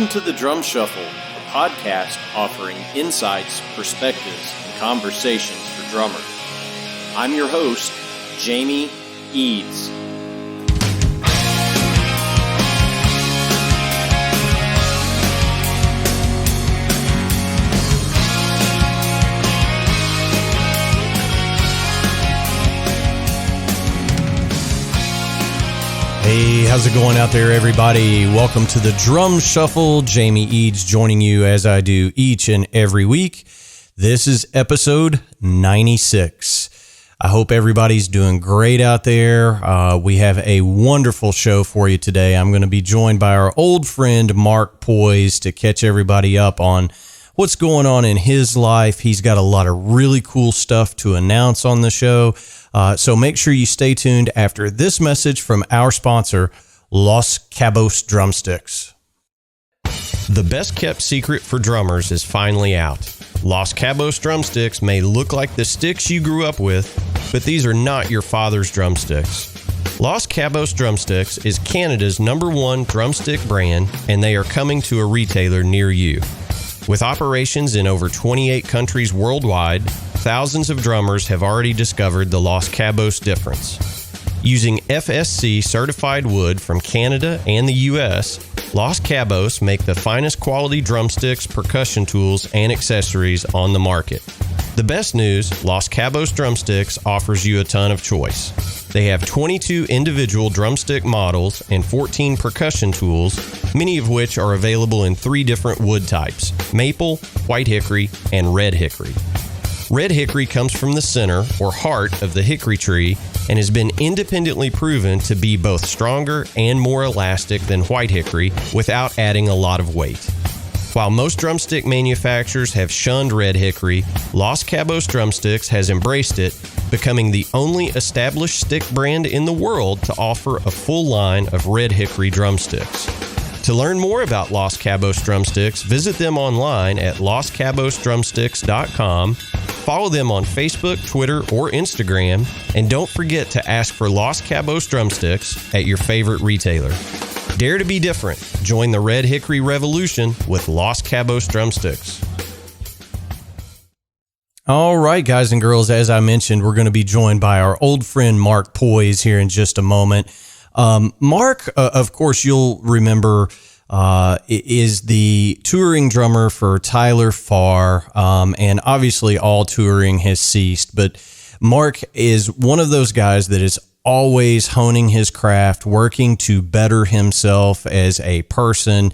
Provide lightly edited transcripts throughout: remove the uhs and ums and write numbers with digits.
Welcome to the Drum Shuffle, a podcast offering insights, perspectives, and conversations for drummers. I'm your host, Jamie Eads. Hey, how's it going out there, everybody? Welcome to the Drum Shuffle. Jamie Eads joining you as I do each and every week. This is episode 96. I hope everybody's doing great out there. We have a wonderful show for you today. I'm going to be joined by our old friend, Mark Poiesz, to catch everybody up on what's going on in his life. He's got a lot of really cool stuff to announce on the show. So make sure you stay tuned after this message from our sponsor, Los Cabos Drumsticks. The best kept secret for drummers is finally out. Los Cabos Drumsticks may look like the sticks you grew up with, but these are not your father's drumsticks. Los Cabos Drumsticks is Canada's #1 drumstick brand, and they are coming to a retailer near you. With operations in over 28 countries worldwide, thousands of drummers have already discovered the Los Cabos difference. Using FSC certified wood from Canada and the US, Los Cabos make the finest quality drumsticks, percussion tools, and accessories on the market. The best news, Los Cabos Drumsticks offers you a ton of choice. They have 22 individual drumstick models and 14 percussion tools, many of which are available in 3 different wood types: maple, white hickory, and red hickory. Red hickory comes from the center or heart of the hickory tree and has been independently proven to be both stronger and more elastic than white hickory without adding a lot of weight. While most drumstick manufacturers have shunned red hickory, Los Cabos Drumsticks has embraced it, becoming the only established stick brand in the world to offer a full line of red hickory drumsticks. To learn more about Los Cabos Drumsticks, visit them online at loscabosdrumsticks.com, follow them on Facebook, Twitter, or Instagram, and don't forget to ask for Los Cabos Drumsticks at your favorite retailer. Dare to be different. Join the Red Hickory Revolution with Los Cabos Drumsticks. All right, guys and girls, as I mentioned, we're going to be joined by our old friend Mark Poiesz here in just a moment. Mark, of course, you'll remember, is the touring drummer for Tyler Farr, and obviously all touring has ceased, but Mark is one of those guys that is always honing his craft, working to better himself as a person.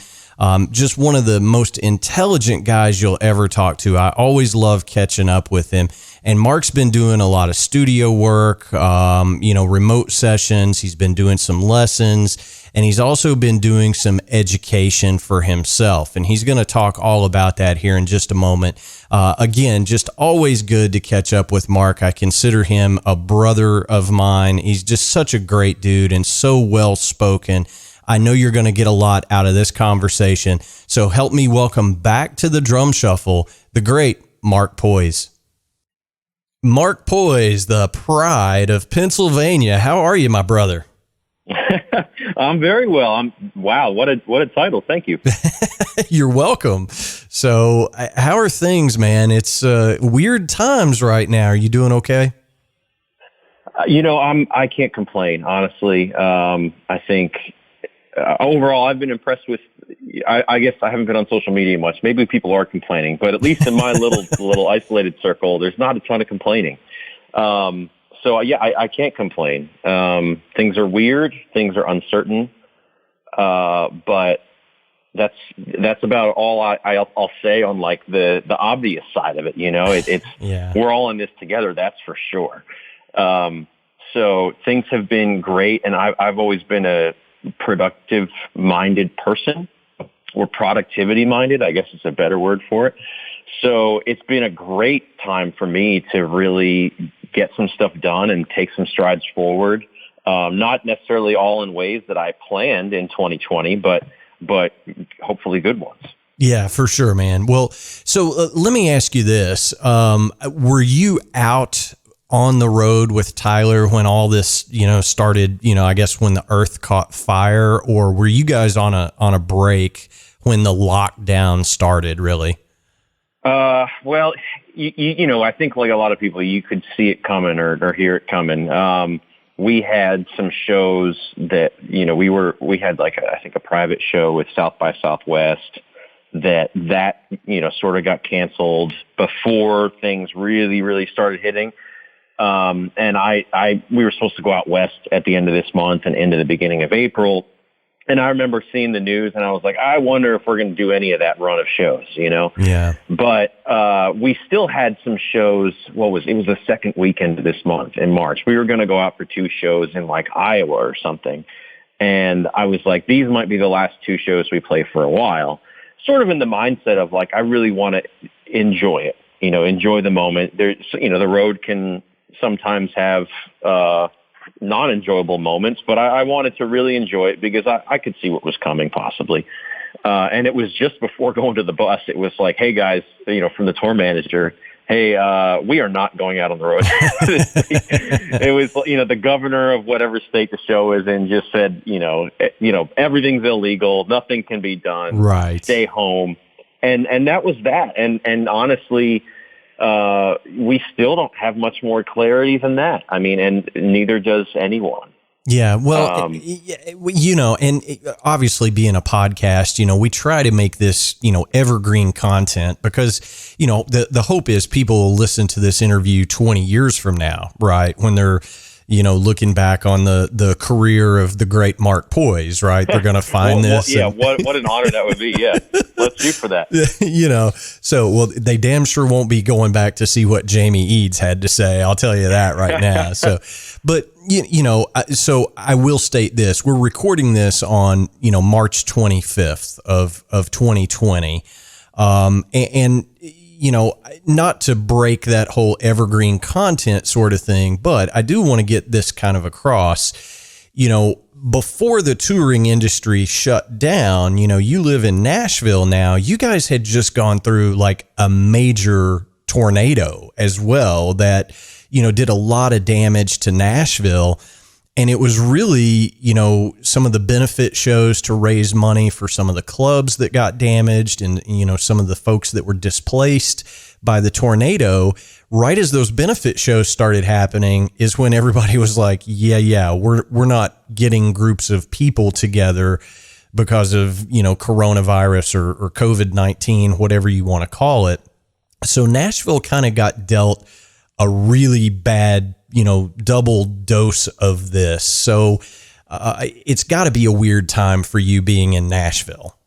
Just one of the most intelligent guys you'll ever talk to. I always love catching up with him. And Mark's been doing a lot of studio work, remote sessions. He's been doing some lessons, and he's also been doing some education for himself. And he's going to talk all about that here in just a moment. Again, just always good to catch up with Mark. I consider him a brother of mine. He's just such a great dude and so well-spoken. I know you're going to get a lot out of this conversation. So help me welcome back to the Drum Shuffle, the great Mark Poiesz. Mark Poiesz, the pride of Pennsylvania. How are you, my brother? I'm very well. Wow, what a title. Thank you. You're welcome. So how are things, man? It's weird times right now. Are you doing okay? I can't complain, honestly. I think overall I've been impressed with, I guess I haven't been on social media much. Maybe people are complaining, but at least in my little isolated circle, there's not a ton of complaining. So yeah, I can't complain. Things are weird, things are uncertain, but that's about all I'll say on like the obvious side of it. Yeah. We're all in this together, that's for sure. So things have been great, and I've always been a productive-minded person, or productivity-minded, I guess is a better word for it. So it's been a great time for me to really get some stuff done and take some strides forward. Not necessarily all in ways that I planned in 2020, but hopefully good ones. Yeah, for sure, man. Well, so let me ask you this. Were you out on the road with Tyler when all this, started, I guess when the earth caught fire, or were you guys on a break when the lockdown started, really? Well, I think like a lot of people, you could see it coming or hear it coming. We had some shows that, we had like, I think a private show with South by Southwest that sort of got canceled before things really, really started hitting. And we were supposed to go out west at the end of this month and into the beginning of April. And I remember seeing the news and I was like, I wonder if we're going to do any of that run of shows, Yeah. But we still had some shows. It was the second weekend of this month in March. We were going to go out for 2 shows in like Iowa or something. And I was like, these might be the last 2 shows we play for a while. Sort of in the mindset of like, I really want to enjoy it, enjoy the moment. There's, the road can sometimes have non-enjoyable moments, but I wanted to really enjoy it because I could see what was coming possibly. And it was just before going to the bus. It was like, hey guys, from the tour manager, hey, we are not going out on the road. It was, the governor of whatever state the show is in just said, everything's illegal. Nothing can be done. Right. Stay home. And that was that. And honestly, we still don't have much more clarity than that. I mean, and neither does anyone. Yeah, well, and obviously being a podcast, we try to make this, evergreen content because, the hope is people will listen to this interview 20 years from now, right? When they're, looking back on the career of the great Mark Poiesz, right? They're going to find this. Yeah, what an honor that would be. Yeah, let's shoot for that. They damn sure won't be going back to see what Jamie Eads had to say. I'll tell you that right now. So, but so I will state this: we're recording this on March 25th of 2020, and not to break that whole evergreen content sort of thing, but I do want to get this kind of across. Before the touring industry shut down, you live in Nashville now. You guys had just gone through like a major tornado as well that, did a lot of damage to Nashville. And it was really, some of the benefit shows to raise money for some of the clubs that got damaged and, some of the folks that were displaced by the tornado. Right as those benefit shows started happening is when everybody was like, we're not getting groups of people together because of, coronavirus or COVID-19, whatever you want to call it. So Nashville kind of got dealt a really bad double dose of this. So it's got to be a weird time for you being in Nashville.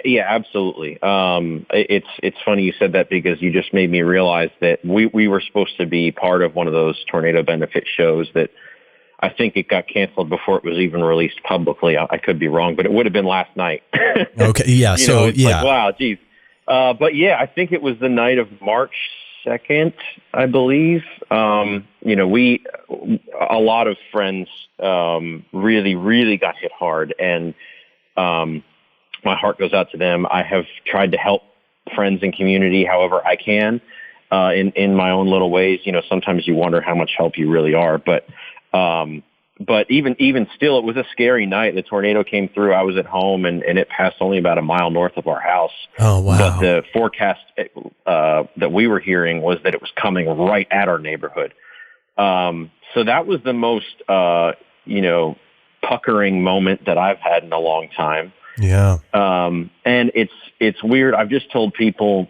Yeah, absolutely. It's funny you said that because you just made me realize that we were supposed to be part of one of those tornado benefit shows that I think it got canceled before it was even released publicly. I could be wrong, but it would have been last night. Okay. Yeah. Like, wow, geez. But yeah, I think it was the night of March 2nd, I believe. A lot of friends really, really got hit hard, and my heart goes out to them. I have tried to help friends and community however I can in my own little ways. Sometimes you wonder how much help you really are, but even still, it was a scary night. The tornado came through. I was at home, and it passed only about a mile north of our house. Oh, wow. But the forecast that we were hearing was that it was coming right at our neighborhood. So that was the most, puckering moment that I've had in a long time. Yeah. And it's weird. I've just told people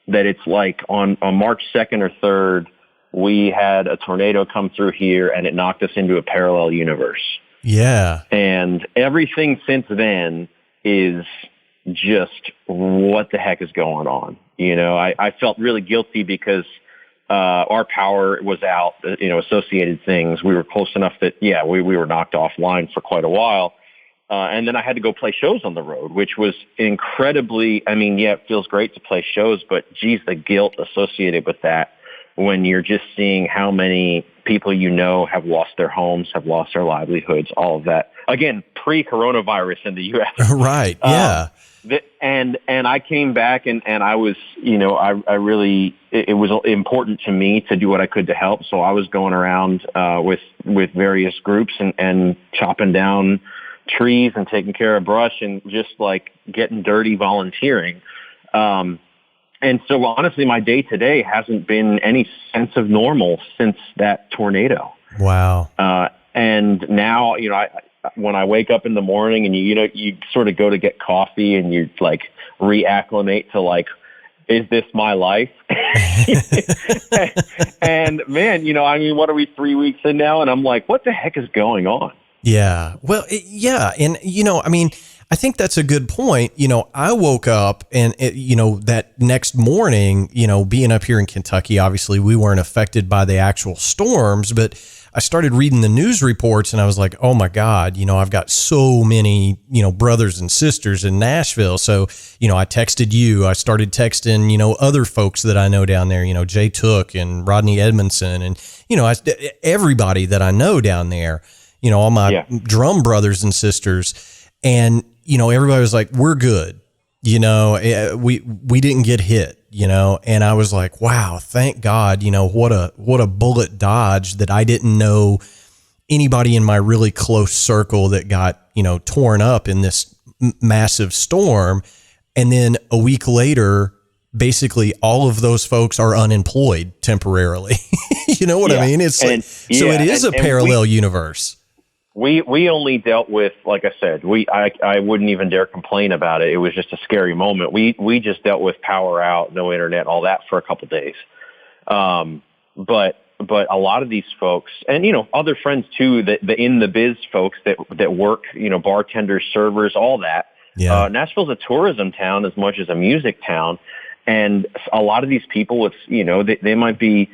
that it's like on March 2nd or 3rd, we had a tornado come through here and it knocked us into a parallel universe. Yeah. And everything since then is just what the heck is going on. I felt really guilty because our power was out, associated things. We were close enough that, we were knocked offline for quite a while. And then I had to go play shows on the road, which was incredibly, it feels great to play shows, but geez, the guilt associated with that when you're just seeing how many people have lost their homes, have lost their livelihoods, all of that. Again, pre-coronavirus in the U.S. Right, yeah. And I came back and I was, I really, it was important to me to do what I could to help. So I was going around with various groups and chopping down trees and taking care of brush and just like getting dirty volunteering. And so honestly, my day to day hasn't been any sense of normal since that tornado. Wow. And now, when I wake up in the morning and you sort of go to get coffee and you like reacclimate to like, is this my life? And man, what are we 3 weeks in now? And I'm like, what the heck is going on? Yeah. Well, yeah. And, I think that's a good point. I woke up and, that next morning, being up here in Kentucky, obviously we weren't affected by the actual storms, but I started reading the news reports and I was like, oh my God, I've got so many, brothers and sisters in Nashville. So, I texted you, I started texting, other folks that I know down there, Jay Took and Rodney Edmondson and, everybody that I know down there, all my drum brothers and sisters. And, everybody was like, we're good. We didn't get hit, and I was like, wow, thank God, what a bullet dodge that I didn't know anybody in my really close circle that got, torn up in this massive storm. And then a week later, basically all of those folks are unemployed temporarily. You know what I mean? It's like, so it is a parallel universe. We only dealt with, like I said, I wouldn't even dare complain about it. It was just a scary moment. We just dealt with power out, no internet, all that for a couple of days. But a lot of these folks, and other friends too, the in the biz folks that work, bartenders, servers, all that. Yeah. Nashville's a tourism town as much as a music town, and a lot of these people, they might be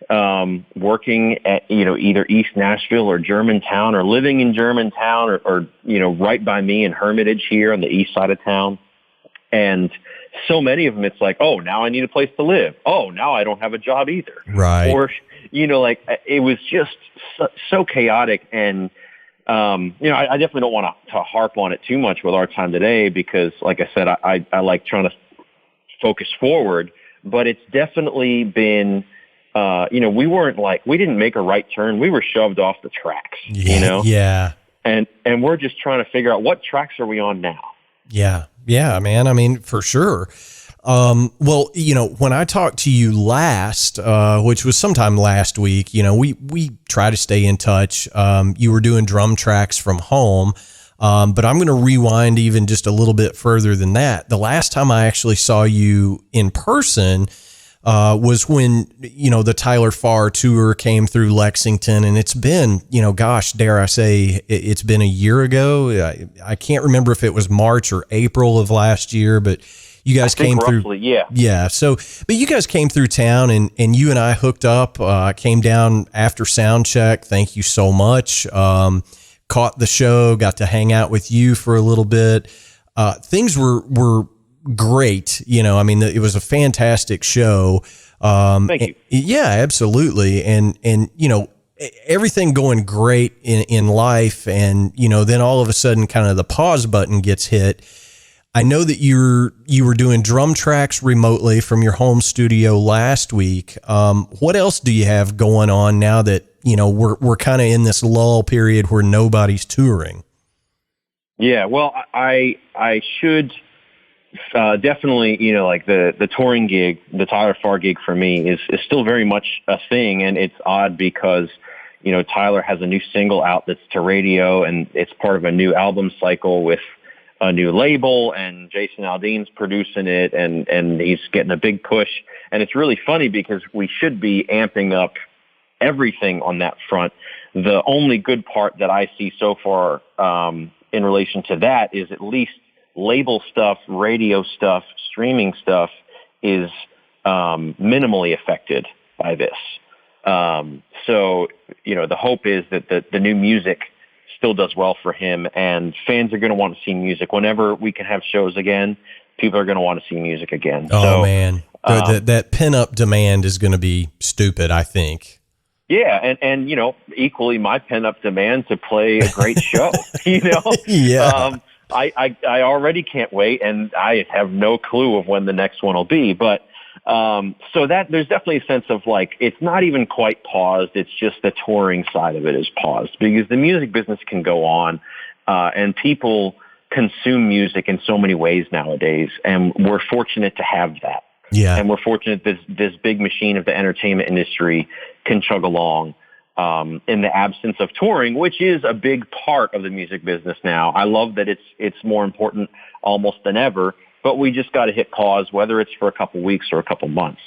working at, either East Nashville or Germantown or living in Germantown or right by me in Hermitage here on the east side of town. And so many of them, it's like, oh, now I need a place to live. Oh, now I don't have a job either. Right. Or, it was just so chaotic. And, I definitely don't want to harp on it too much with our time today because, like I said, I like trying to focus forward, but it's definitely been, we didn't make a right turn. We were shoved off the tracks, Yeah. And we're just trying to figure out what tracks are we on now? Yeah. Yeah, man. I mean, for sure. Well, when I talked to you last, which was sometime last week, we try to stay in touch. You were doing drum tracks from home. But I'm going to rewind even just a little bit further than that. The last time I actually saw you in person, was when, the Tyler Farr tour came through Lexington, and it's been, dare I say it's been a year ago. I can't remember if it was March or April of last year, but you guys came through. Roughly, yeah. Yeah. So, but you guys came through town and you and I hooked up, came down after sound check. Thank you so much. Caught the show, got to hang out with you for a little bit. Things were great. It was a fantastic show. Thank you. Yeah, absolutely. And, everything going great in life. And, then all of a sudden kind of the pause button gets hit. I know that you were doing drum tracks remotely from your home studio last week. What else do you have going on now that, we're kind of in this lull period where nobody's touring? Yeah, well, I should definitely, the touring gig, the Tyler Farr gig for me is still very much a thing. And it's odd because, Tyler has a new single out that's to radio and it's part of a new album cycle with a new label, and Jason Aldean's producing it and he's getting a big push. And it's really funny because we should be amping up everything on that front. The only good part that I see so far in relation to that is at least label stuff, radio stuff, streaming stuff is minimally affected by this. So, the hope is that the new music still does well for him, and fans are going to want to see music. Whenever we can have shows again, people are going to want to see music again. Oh, man. That pin-up demand is going to be stupid, I think. Yeah, and equally my pent-up demand to play a great show, Yeah. I already can't wait, and I have no clue of when the next one will be. But so that there's definitely a sense of like it's not even quite paused. It's just the touring side of it is paused because the music business can go on, And people consume music in so many ways nowadays, and we're fortunate to have that. Yeah. And we're fortunate this big machine of the entertainment industry can chug along in the absence of touring, which is a big part of the music business now. I love that it's more important almost than ever, but we just got to hit pause, whether it's for a couple weeks or a couple months.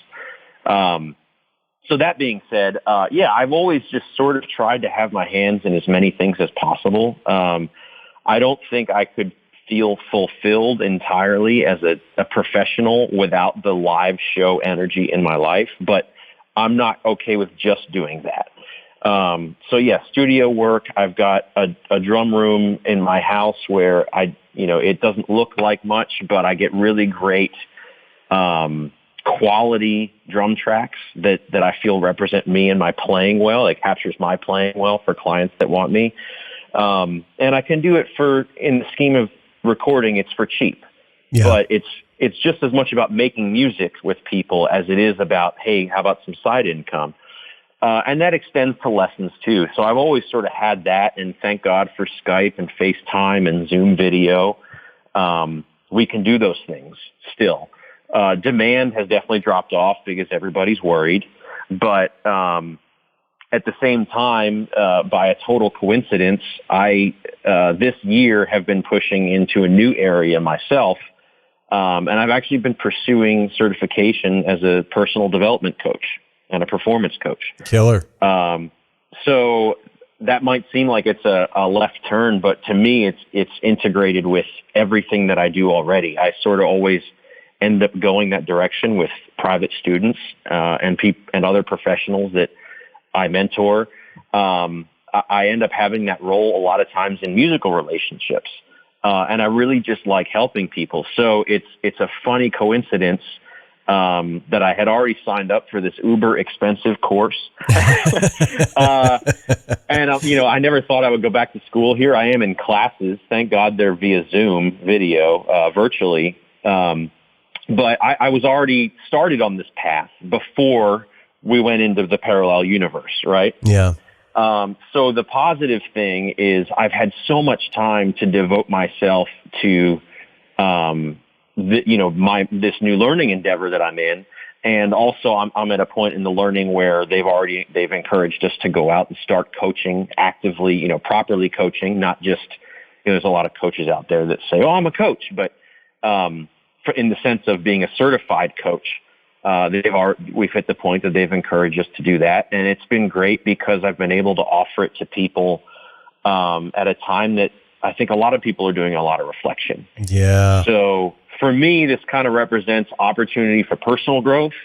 So that being said, I've always just sort of tried to have my hands in as many things as possible. I don't think I could feel fulfilled entirely as a professional without the live show energy in my life, but I'm not okay with just doing that. Studio work. I've got a drum room in my house where it doesn't look like much, but I get really great, quality drum tracks that I feel represent me and my playing well. It captures my playing well for clients that want me. And I can do it in the scheme of recording, it's for cheap, but it's just as much about making music with people as it is about, hey, how about some side income? And that extends to lessons too. So I've always sort of had that, and thank God for Skype and FaceTime and Zoom video. We can do those things still. Demand has definitely dropped off because everybody's worried, but at the same time, by a total coincidence, I this year have been pushing into a new area myself, and I've actually been pursuing certification as a personal development coach and a performance coach. Killer. So that might seem like it's a left turn, but to me, it's integrated with everything that I do already. I sort of always end up going that direction with private students and other professionals that I mentor. I end up having that role a lot of times in musical relationships, and I really just like helping people. So it's a funny coincidence that I had already signed up for this uber expensive course. And, I never thought I would go back to school. Here I am in classes. Thank God they're via Zoom video, virtually. But I was already started on this path before we went into the parallel universe, right? Yeah. So the positive thing is I've had so much time to devote myself to, this new learning endeavor that I'm in. And also I'm at a point in the learning where they've encouraged us to go out and start coaching actively, properly coaching, not just, there's a lot of coaches out there that say, oh, I'm a coach, but, in the sense of being a certified coach, we've hit the point that they've encouraged us to do that. And it's been great because I've been able to offer it to people, at a time that I think a lot of people are doing a lot of reflection. Yeah. So for me, this kind of represents opportunity for personal growth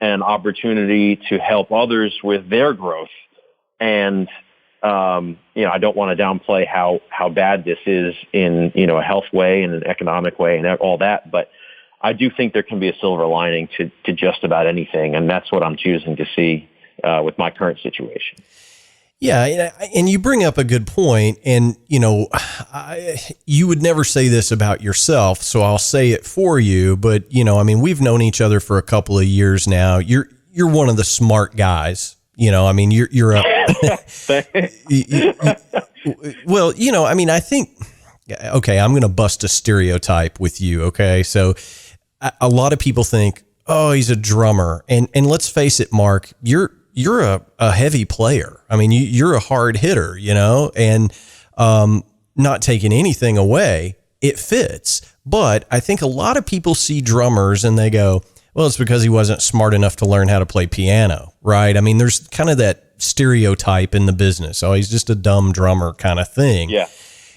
and opportunity to help others with their growth. And, I don't want to downplay how bad this is in, a health way and an economic way and all that. But I do think there can be a silver lining to just about anything. And that's what I'm choosing to see with my current situation. Yeah, and you bring up a good point, and you would never say this about yourself, so I'll say it for you. But we've known each other for a couple of years now. You're one of the smart guys. You're a well. I think. Okay, I'm going to bust a stereotype with you. Okay, so a lot of people think, oh, he's a drummer, and let's face it, Mark, you're a heavy player. You're a hard hitter, and not taking anything away, it fits. But I think a lot of people see drummers and they go, well, it's because he wasn't smart enough to learn how to play piano, right? There's kind of that stereotype in the business. Oh, he's just a dumb drummer kind of thing. Yeah.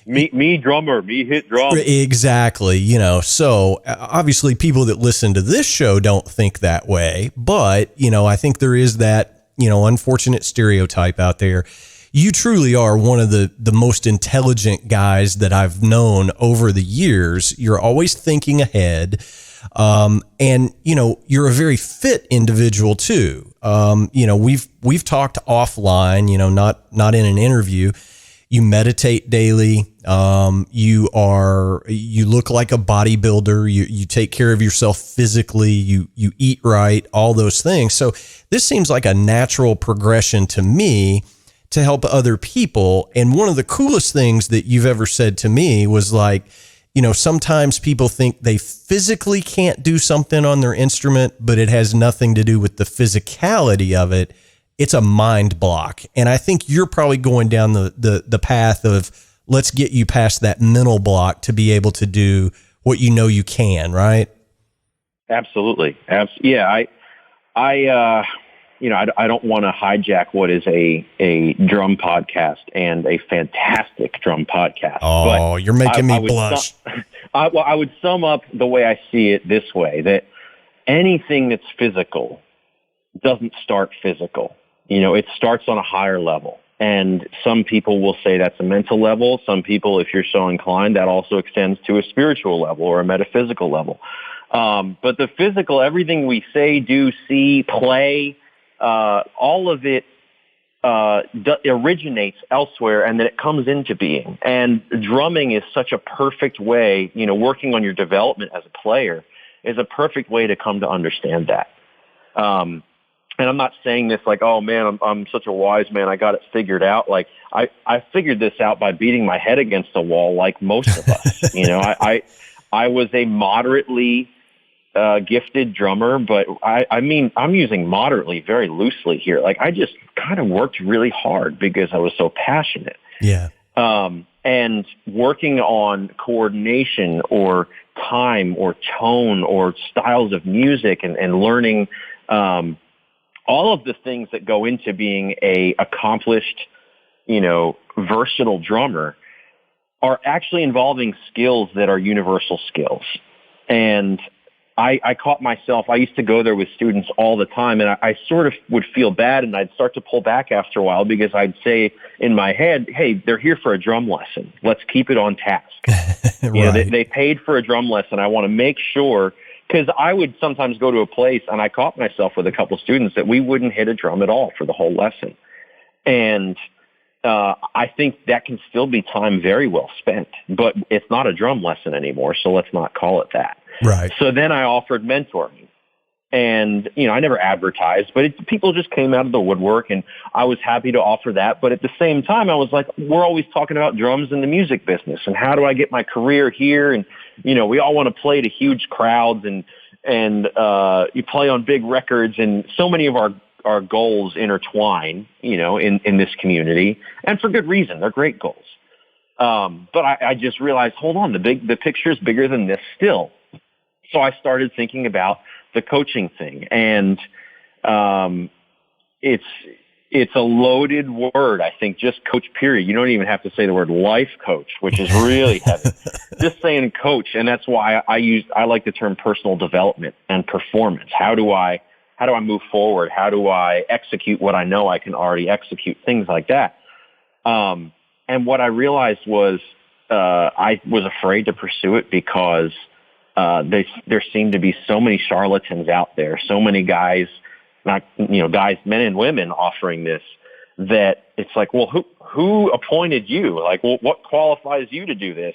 Me drummer, me hit drum. Exactly. So obviously people that listen to this show don't think that way, but I think there is that, unfortunate stereotype out there. You truly are one of the most intelligent guys that I've known over the years. You're always thinking ahead. And you're a very fit individual too. We've talked offline, not in an interview. You meditate daily. You look like a bodybuilder. You take care of yourself physically. You eat right, all those things. So this seems like a natural progression to me to help other people. And one of the coolest things that you've ever said to me was like, you know, sometimes people think they physically can't do something on their instrument, but it has nothing to do with the physicality of it. It's a mind block. And I think you're probably going down the path of let's get you past that mental block to be able to do what you know you can, right? Absolutely. Yeah. I don't want to hijack what is a drum podcast and a fantastic drum podcast. Oh, but you're making me blush. I would sum up the way I see it this way, that anything that's physical doesn't start physical. You know, it starts on a higher level. And some people will say that's a mental level. Some people, if you're so inclined, that also extends to a spiritual level or a metaphysical level. But the physical, everything we say, do, see, play, all of it originates elsewhere, and then it comes into being. And drumming is such a perfect way, you know, working on your development as a player is a perfect way to come to understand that. And I'm not saying this like, oh man, I'm such a wise man, I got it figured out. Like I figured this out by beating my head against the wall, like most of us. You know, I was a moderately gifted drummer, but I mean, I'm using moderately very loosely here. Like I just kind of worked really hard because I was so passionate. Yeah. And working on coordination or time or tone or styles of music and learning, all of the things that go into being a accomplished, you know, versatile drummer are actually involving skills that are universal skills. And I caught myself, I used to go there with students all the time, and I sort of would feel bad, and I'd start to pull back after a while because I'd say in my head, hey, they're here for a drum lesson. Let's keep it on task. Right. You know, they paid for a drum lesson. I want to make sure, because I would sometimes go to a place, and I caught myself with a couple of students that we wouldn't hit a drum at all for the whole lesson. And I think that can still be time very well spent, but it's not a drum lesson anymore, so let's not call it that. Right. So then I offered mentoring, and, you know, I never advertised, but people just came out of the woodwork, and I was happy to offer that. But at the same time, I was like, we're always talking about drums in the music business, and how do I get my career here? And, you know, we all want to play to huge crowds and you play on big records, and so many of our goals intertwine, you know, in this community, and for good reason. They're great goals. But I just realized, hold on, the picture is bigger than this still. So I started thinking about the coaching thing, and it's a loaded word. I think just coach, period. You don't even have to say the word life coach, which is really heavy. Just saying coach, and that's why I like the term personal development and performance. How do I move forward? How do I execute what I know I can already execute? Things like that. And what I realized was I was afraid to pursue it because there seemed to be so many charlatans out there, so many guys, guys, men and women offering this, that it's like, well, who appointed you? Like, well, what qualifies you to do this?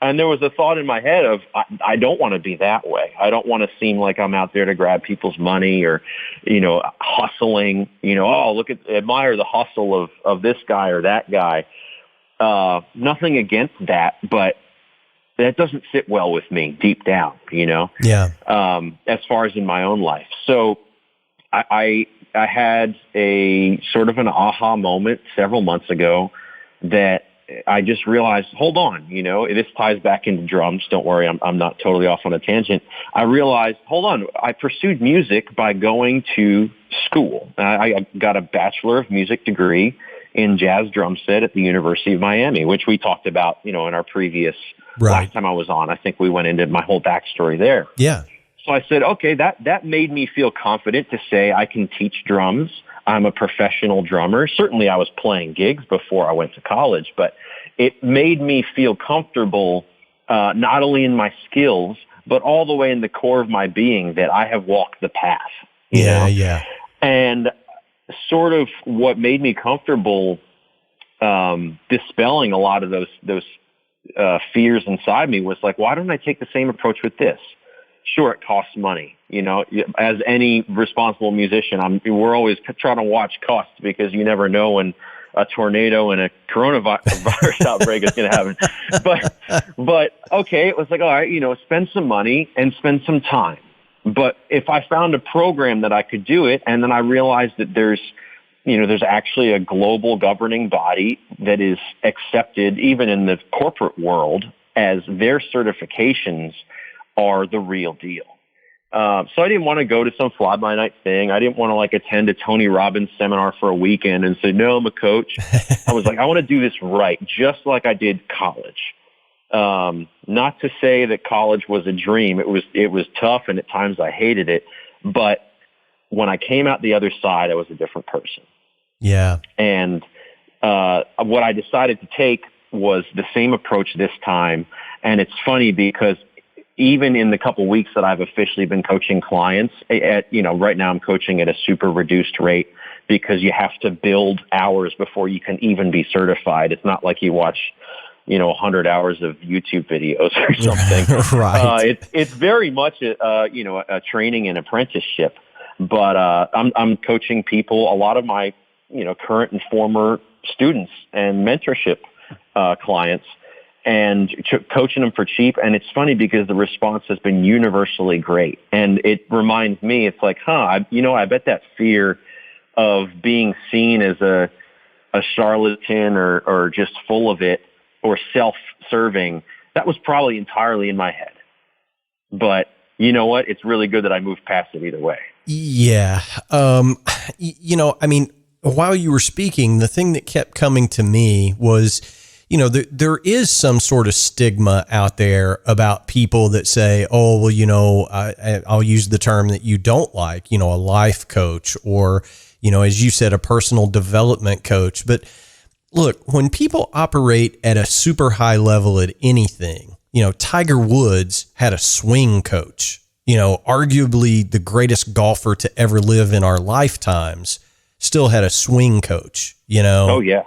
And there was a thought in my head of, I don't want to be that way. I don't want to seem like I'm out there to grab people's money or, you know, hustling, you know, oh, admire the hustle of this guy or that guy. Nothing against that, but that doesn't sit well with me deep down, you know? Yeah. As far as in my own life. So I had a sort of an aha moment several months ago that I just realized, hold on, you know, this ties back into drums. Don't worry, I'm not totally off on a tangent. I realized, hold on, I pursued music by going to school. I got a Bachelor of Music degree in jazz drum set at the University of Miami, which we talked about, you know, in our previous last time I was on. I think we went into my whole backstory there. Yeah. So I said, okay, that made me feel confident to say I can teach drums. I'm a professional drummer. Certainly I was playing gigs before I went to college, but it made me feel comfortable, not only in my skills, but all the way in the core of my being that I have walked the path. You know? Yeah. And sort of what made me comfortable dispelling a lot of those fears inside me was like, why don't I take the same approach with this? Sure, it costs money. You know, as any responsible musician, we're always trying to watch costs because you never know when a tornado and a coronavirus outbreak is going to happen. But okay, it was like, all right, spend some money and spend some time. But if I found a program that I could do it, and then I realized that there's actually a global governing body that is accepted even in the corporate world as their certifications are the real deal. So I didn't want to go to some fly-by-night thing. I didn't want to attend a Tony Robbins seminar for a weekend and say, no, I'm a coach. I was like, I want to do this right, just like I did college. Not to say that college was a dream. It was tough, and at times I hated it. But when I came out the other side, I was a different person. Yeah. And what I decided to take was the same approach this time. And it's funny because even in the couple weeks that I've officially been coaching clients, right now I'm coaching at a super reduced rate because you have to build hours before you can even be certified. It's not like you watch 100 hours of YouTube videos or something. Right. It's very much a training and apprenticeship. But I'm coaching people, a lot of my current and former students and mentorship clients, and coaching them for cheap. And it's funny because the response has been universally great. And it reminds me, it's like, I bet that fear of being seen as a charlatan or just full of it or self-serving, that was probably entirely in my head. But you know what? It's really good that I moved past it either way. Yeah. While you were speaking, the thing that kept coming to me was, there is some sort of stigma out there about people that say, oh, well, I'll use the term that you don't like, a life coach or, as you said, a personal development coach. But look, when people operate at a super high level at anything, Tiger Woods had a swing coach, arguably the greatest golfer to ever live in our lifetimes, still had a swing coach, Oh, yeah.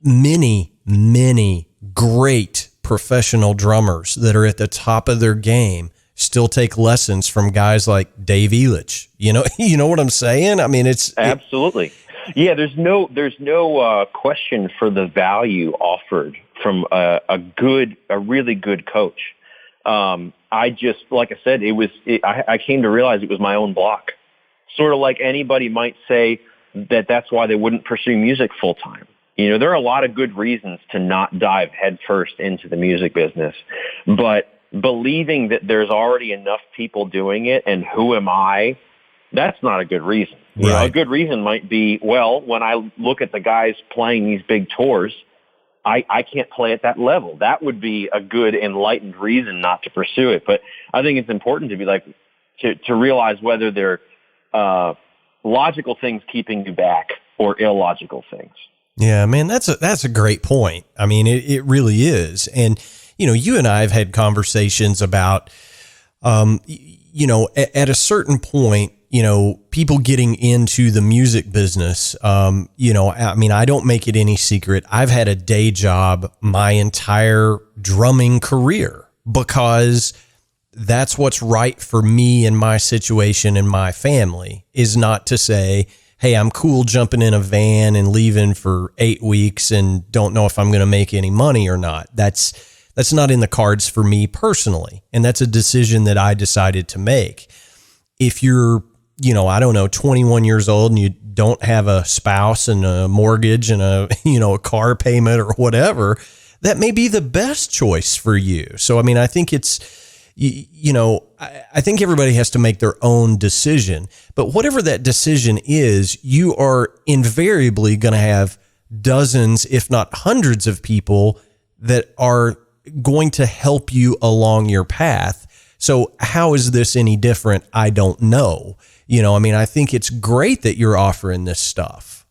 Many great professional drummers that are at the top of their game still take lessons from guys like Dave Elitch. You know what I'm saying? I mean, absolutely. Yeah, there's no question for the value offered from a really good coach. I just, like I said, I came to realize it was my own block. Sort of like anybody might say that's why they wouldn't pursue music full time. There are a lot of good reasons to not dive headfirst into the music business, but believing that there's already enough people doing it and who am I, that's not a good reason. Right. A good reason might be, well, when I look at the guys playing these big tours, I can't play at that level. That would be a good enlightened reason not to pursue it. But I think it's important to be to realize whether they're logical things keeping you back or illogical things. Yeah, man, that's a great point. I mean, it really is. And, you and I have had conversations about, at a certain point, people getting into the music business, I don't make it any secret. I've had a day job my entire drumming career because that's what's right for me and my situation and my family, is not to say, hey, I'm cool jumping in a van and leaving for 8 weeks and don't know if I'm going to make any money or not. That's not in the cards for me personally. And that's a decision that I decided to make. If you're, 21 years old and you don't have a spouse and a mortgage and a car payment or whatever, that may be the best choice for you. So, I think I think everybody has to make their own decision, but whatever that decision is, you are invariably going to have dozens, if not hundreds of people that are going to help you along your path. So how is this any different? I don't know. I think it's great that you're offering this stuff.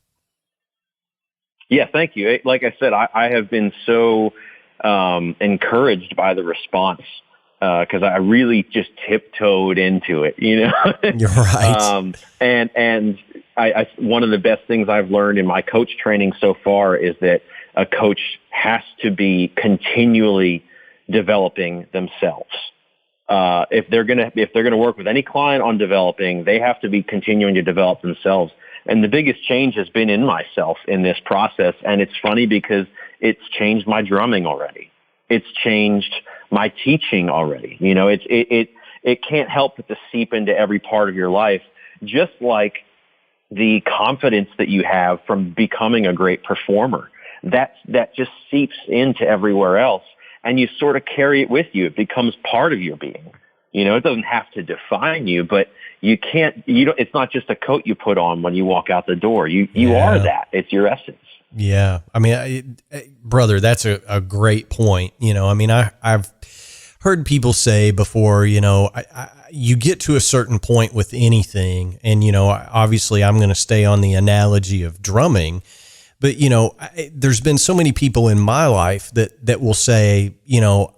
Yeah, thank you. Like I said, I have been so encouraged by the response because I really just tiptoed into it, You're right. And I one of the best things I've learned in my coach training so far is that a coach has to be continually developing themselves. If they're gonna work with any client on developing, they have to be continuing to develop themselves. And the biggest change has been in myself in this process. And it's funny because it's changed my drumming already. It's changed my teaching already. You know, it can't help but to seep into every part of your life, just like the confidence that you have from becoming a great performer. That just seeps into everywhere else, and you sort of carry it with you. It becomes part of your being. You know, it doesn't have to define you, but it's not just a coat you put on when you walk out the door. You are that. It's your essence. Yeah. I mean, brother, that's a great point. You know, I mean, I've heard people say before, you know, you get to a certain point with anything, and, you know, obviously I'm going to stay on the analogy of drumming, but, you know, there's been so many people in my life that will say, you know,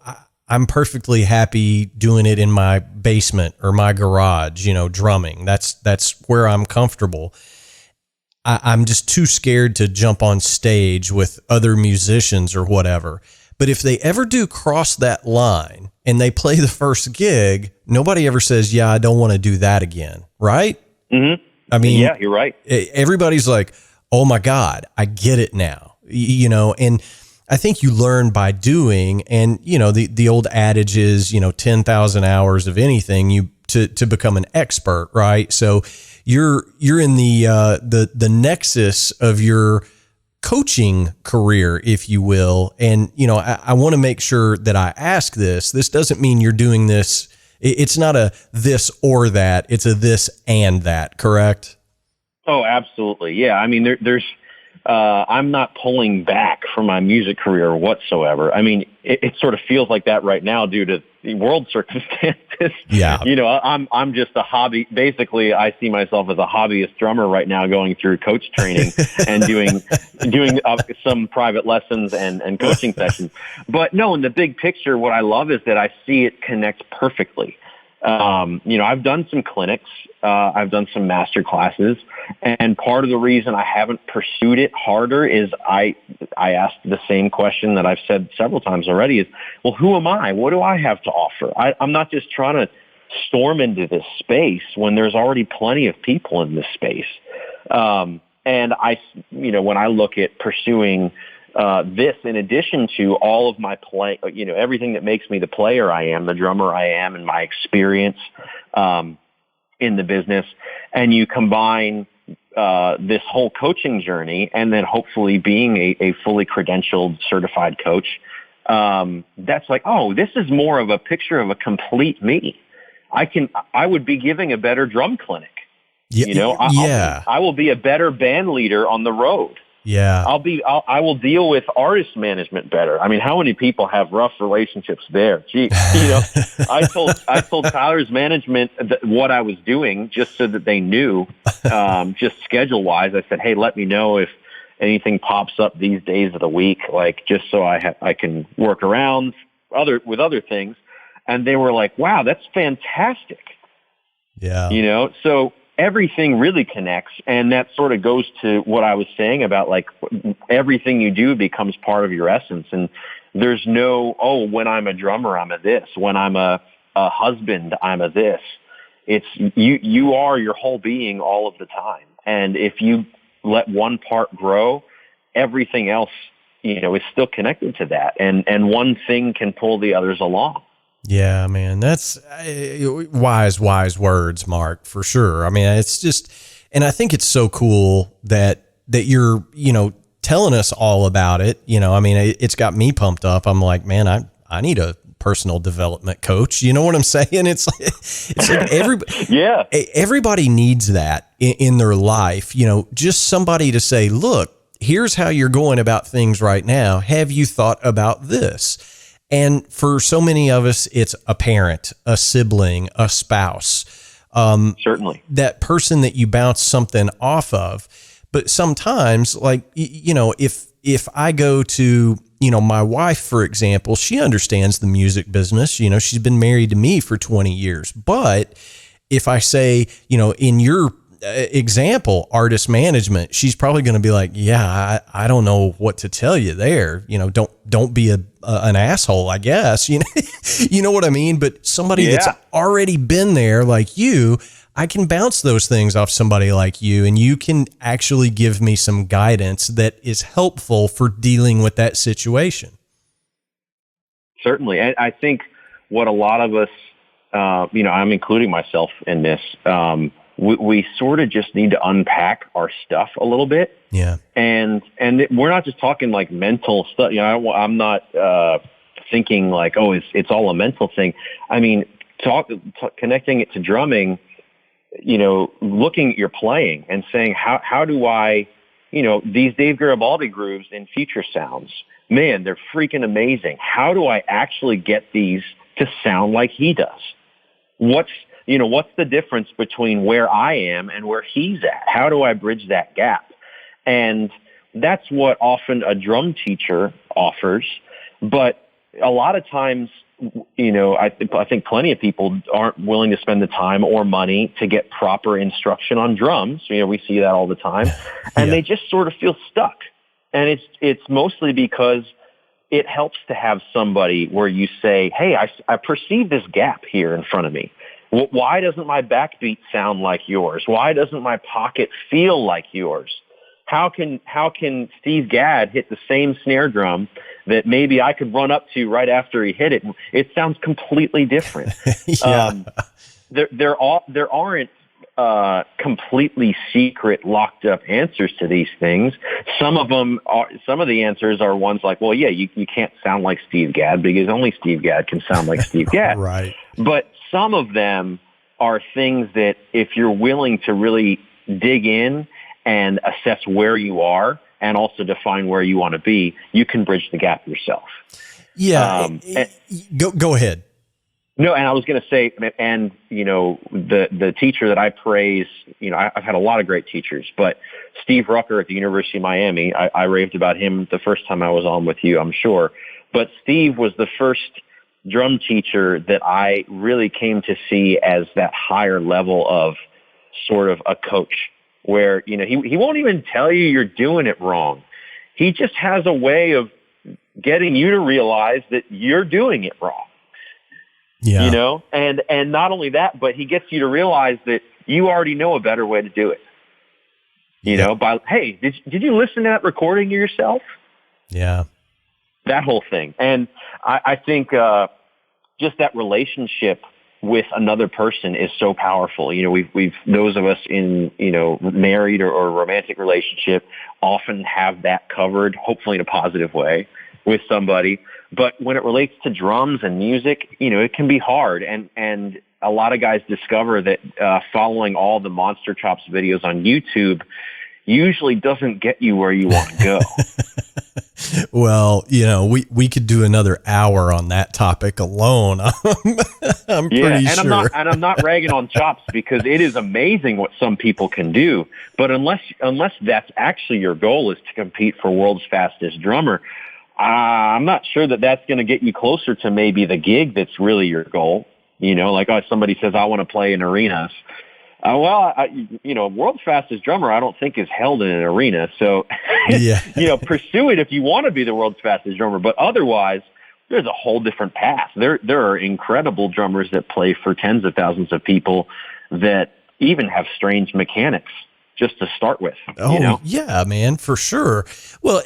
I'm perfectly happy doing it in my basement or my garage, you know, drumming. That's where I'm comfortable. I'm just too scared to jump on stage with other musicians or whatever. But if they ever do cross that line and they play the first gig, nobody ever says, yeah, I don't want to do that again. Right? Mm-hmm. I mean, yeah, you're right. Everybody's like, oh my God, I get it now, you know, and I think you learn by doing, and, you know, the old adage is, you know, 10,000 hours of anything to become an expert. Right. So you're in the nexus of your coaching career, if you will. And, you know, I want to make sure that I ask this. This doesn't mean you're doing this. It's not a this or that. It's a this and that, correct? Oh, absolutely. Yeah. I mean, there's I'm not pulling back from my music career whatsoever. I mean, it sort of feels like that right now due to the world circumstances. Yeah. You know, I'm just a hobby. Basically, I see myself as a hobbyist drummer right now, going through coach training and doing some private lessons and coaching sessions. But no, in the big picture, what I love is that I see it connect perfectly. You know, I've done some clinics, I've done some master classes, and part of the reason I haven't pursued it harder is I asked the same question that I've said several times already is, well, who am I? What do I have to offer? I'm not just trying to storm into this space when there's already plenty of people in this space. And you know, when I look at pursuing this, in addition to all of my play, you know, everything that makes me the player I am, the drummer I am, and my experience in the business, and you combine this whole coaching journey, and then hopefully being a fully credentialed, certified coach, that's like, oh, this is more of a picture of a complete me. I would be giving a better drum clinic. Yeah, you know, I will be a better band leader on the road. Yeah. I will deal with artist management better. I mean, how many people have rough relationships there? Gee, you know, I told Tyler's management what I was doing just so that they knew, just schedule wise. I said, hey, let me know if anything pops up these days of the week, like just so I can work around with other things. And they were like, wow, that's fantastic. Yeah. You know, so everything really connects, and that sort of goes to what I was saying about, like, everything you do becomes part of your essence. And there's no, oh, when I'm a drummer, I'm a this. When I'm a husband, I'm a this. It's you are your whole being all of the time. And if you let one part grow, everything else, you know, is still connected to that. And one thing can pull the others along. Yeah, man, that's wise words, Mark, for sure. I mean, it's just, and I think it's so cool that you're, you know, telling us all about it. You know, I mean, it's got me pumped up. I'm like, man, I need a personal development coach. You know what I'm saying? It's like everybody needs that in their life. You know, just somebody to say, look, here's how you're going about things right now. Have you thought about this? And for so many of us, it's a parent, a sibling, a spouse. Certainly. That person that you bounce something off of. But sometimes, like, you know, if I go to, you know, my wife, for example, she understands the music business. You know, she's been married to me for 20 years. But if I say, you know, in your example, artist management, she's probably going to be like, yeah, I don't know what to tell you there. You know, don't be an asshole, I guess, you know, you know what I mean? But somebody that's already been there, like you, I can bounce those things off somebody like you, and you can actually give me some guidance that is helpful for dealing with that situation. Certainly. And I think what a lot of us, I'm including myself in this, we sort of just need to unpack our stuff a little bit. Yeah. And we're not just talking like mental stuff. I'm not thinking like, oh, it's all a mental thing. I mean, connecting it to drumming, looking at your playing and saying, how do I, these Dave Garibaldi grooves in Future Sounds, man, they're freaking amazing. How do I actually get these to sound like he does? What's the difference between where I am and where he's at? How do I bridge that gap? And that's what often a drum teacher offers. But a lot of times, I think plenty of people aren't willing to spend the time or money to get proper instruction on drums. We see that all the time. And they just sort of feel stuck. And it's mostly because it helps to have somebody where you say, hey, I perceive this gap here in front of me. Why doesn't my backbeat sound like yours? Why doesn't my pocket feel like yours? How can Steve Gadd hit the same snare drum that maybe I could run up to right after he hit it? It sounds completely different. There aren't completely secret, locked up answers to these things. Some of the answers are ones like, well, yeah, you can't sound like Steve Gadd because only Steve Gadd can sound like Steve Gadd. Right. But some of them are things that if you're willing to really dig in and assess where you are and also define where you want to be, you can bridge the gap yourself. Yeah. Go ahead. No, and I was going to say, and the teacher that I praise, I've had a lot of great teachers, but Steve Rucker at the University of Miami, I raved about him the first time I was on with you, I'm sure. But Steve was the first drum teacher that I really came to see as that higher level of sort of a coach, where he won't even tell you you're doing it wrong. He just has a way of getting you to realize that you're doing it wrong. Yeah. And not only that, but he gets you to realize that you already know a better way to do it. Hey, did you listen to that recording of yourself? Yeah. That whole thing. And I think just that relationship with another person is so powerful. We've those of us in, married or romantic relationship often have that covered, hopefully in a positive way, with somebody. But when it relates to drums and music, it can be hard. And a lot of guys discover that following all the Monster Chops videos on YouTube usually doesn't get you where you want to go. Well, we could do another hour on that topic alone. I'm pretty sure. I'm not ragging on Chops because it is amazing what some people can do. But unless that's actually your goal is to compete for world's fastest drummer, I'm not sure that that's going to get you closer to maybe the gig that's really your goal. Somebody says, I want to play in arenas. World's fastest drummer, I don't think is held in an arena. So, pursue it if you want to be the world's fastest drummer. But otherwise, there's a whole different path. There are incredible drummers that play for tens of thousands of people that even have strange mechanics just to start with. Yeah, man, for sure. Well,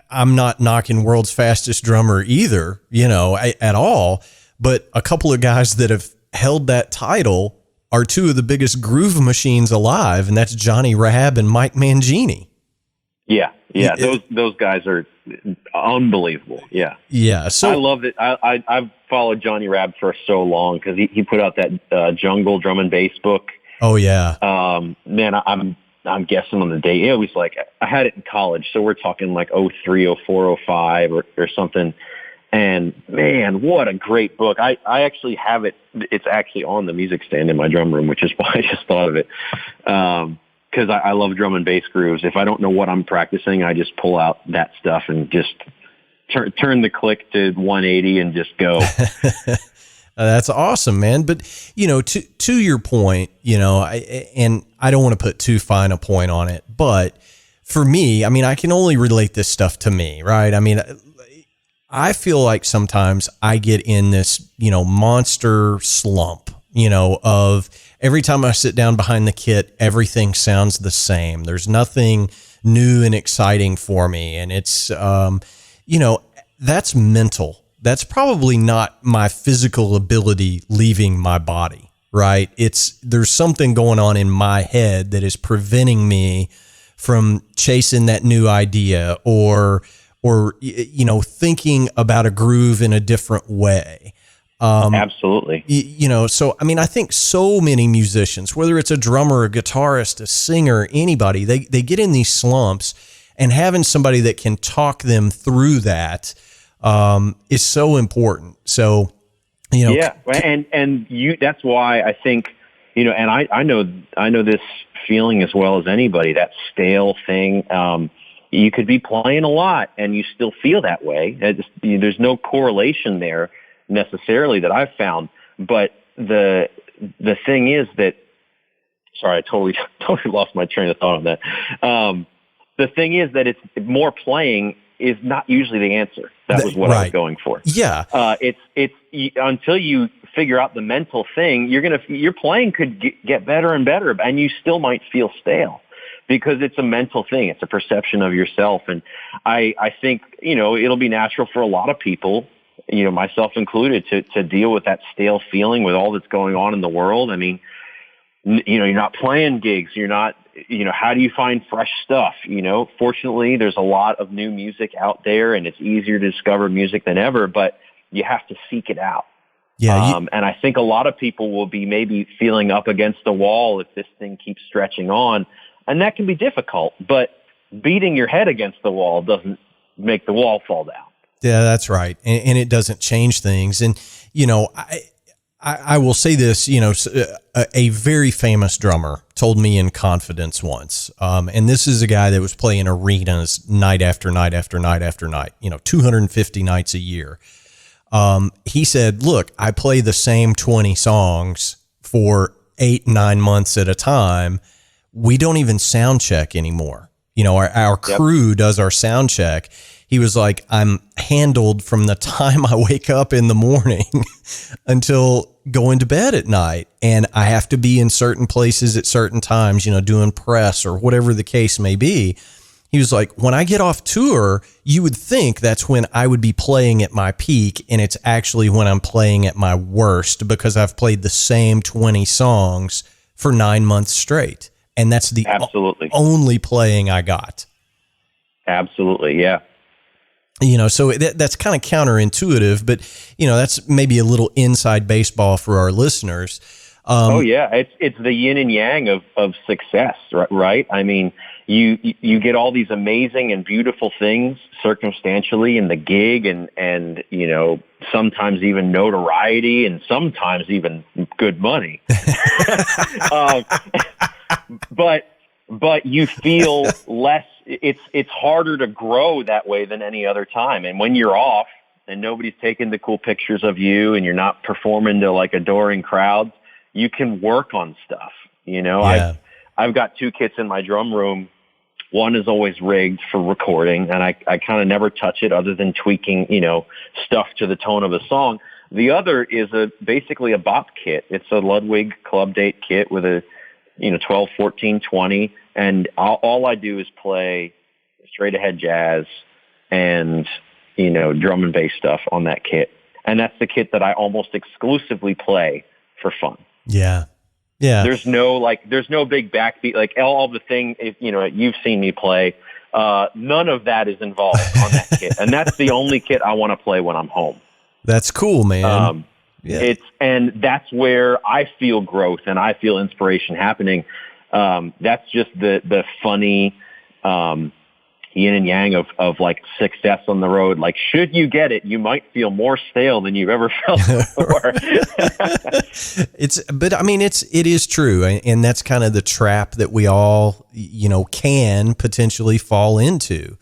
I'm not knocking world's fastest drummer either, at all. But a couple of guys that have held that title are two of the biggest groove machines alive, and that's Johnny Rabb and Mike Mangini. Yeah. Those guys are unbelievable. Yeah. Yeah. So I love it. I've followed Johnny Rabb for so long because he put out that Jungle Drum and Bass book. Oh yeah. Man, I'm guessing on the date. It was like I had it in college, so we're talking like 03, 04, 05 or something. And man, what a great book. I actually have it. It's actually on the music stand in my drum room, which is why I just thought of it. Cause I love drum and bass grooves. If I don't know what I'm practicing, I just pull out that stuff and just turn the click to 180 and just go. That's awesome, man. But to your point, and I don't want to put too fine a point on it, but for me, I can only relate this stuff to me, right? I feel like sometimes I get in this, monster slump, of every time I sit down behind the kit, everything sounds the same. There's nothing new and exciting for me. And it's, that's mental. That's probably not my physical ability leaving my body, right? There's something going on in my head that is preventing me from chasing that new idea or thinking about a groove in a different way. Absolutely. So, I mean, I think so many musicians, whether it's a drummer, a guitarist, a singer, anybody, they get in these slumps, and having somebody that can talk them through that is so important. So, yeah. And that's why I think, and I know this feeling as well as anybody, that stale thing. You could be playing a lot and you still feel that way. There's no correlation there necessarily that I've found. But the thing is that, sorry, I totally lost my train of thought on that. The thing is that it's more playing is not usually the answer. That was what I was going for. Yeah. It's until you figure out the mental thing, your playing could get better and better, and you still might feel stale because it's a mental thing. It's a perception of yourself. And I think, it'll be natural for a lot of people, myself included, to deal with that stale feeling with all that's going on in the world. I mean, you're not playing gigs. You're not, how do you find fresh stuff? Fortunately, there's a lot of new music out there and it's easier to discover music than ever, but you have to seek it out. Yeah. And I think a lot of people will be maybe feeling up against the wall if this thing keeps stretching on. And that can be difficult, but beating your head against the wall doesn't make the wall fall down. Yeah, that's right. And it doesn't change things. And, I will say this, a very famous drummer told me in confidence once, and this is a guy that was playing arenas night after night after night after night, 250 nights a year. He said, look, I play the same 20 songs for 8-9 months at a time. We don't even sound check anymore. Our crew does our sound check. He was like, I'm handled from the time I wake up in the morning until going to bed at night. And I have to be in certain places at certain times, doing press or whatever the case may be. He was like, when I get off tour, you would think that's when I would be playing at my peak. And it's actually when I'm playing at my worst because I've played the same 20 songs for 9 months straight. And that's the only playing I got. Absolutely. Yeah. So that's kind of counterintuitive, but, that's maybe a little inside baseball for our listeners. It's the yin and yang of success, right? I mean, you get all these amazing and beautiful things circumstantially in the gig and sometimes even notoriety and sometimes even good money. But you feel less. It's harder to grow that way than any other time. And when you're off and nobody's taking the cool pictures of you and you're not performing to like adoring crowds, you can work on stuff. Yeah. I've got 2 kits in my drum room. One is always rigged for recording, and I kind of never touch it other than tweaking, stuff to the tone of a song. The other is basically a bop kit. It's a Ludwig club date kit with a 12, 14, 20. And all I do is play straight ahead jazz and, drum and bass stuff on that kit. And that's the kit that I almost exclusively play for fun. Yeah. Yeah. There's no big backbeat, like all the thing, you've seen me play. None of that is involved on that kit. And that's the only kit I want to play when I'm home. That's cool, man. Yeah. And that's where I feel growth and I feel inspiration happening. That's just the funny yin and yang of like success on the road. Like, should you get it, you might feel more stale than you've ever felt before. It is true. And that's kind of the trap that we all, can potentially fall into.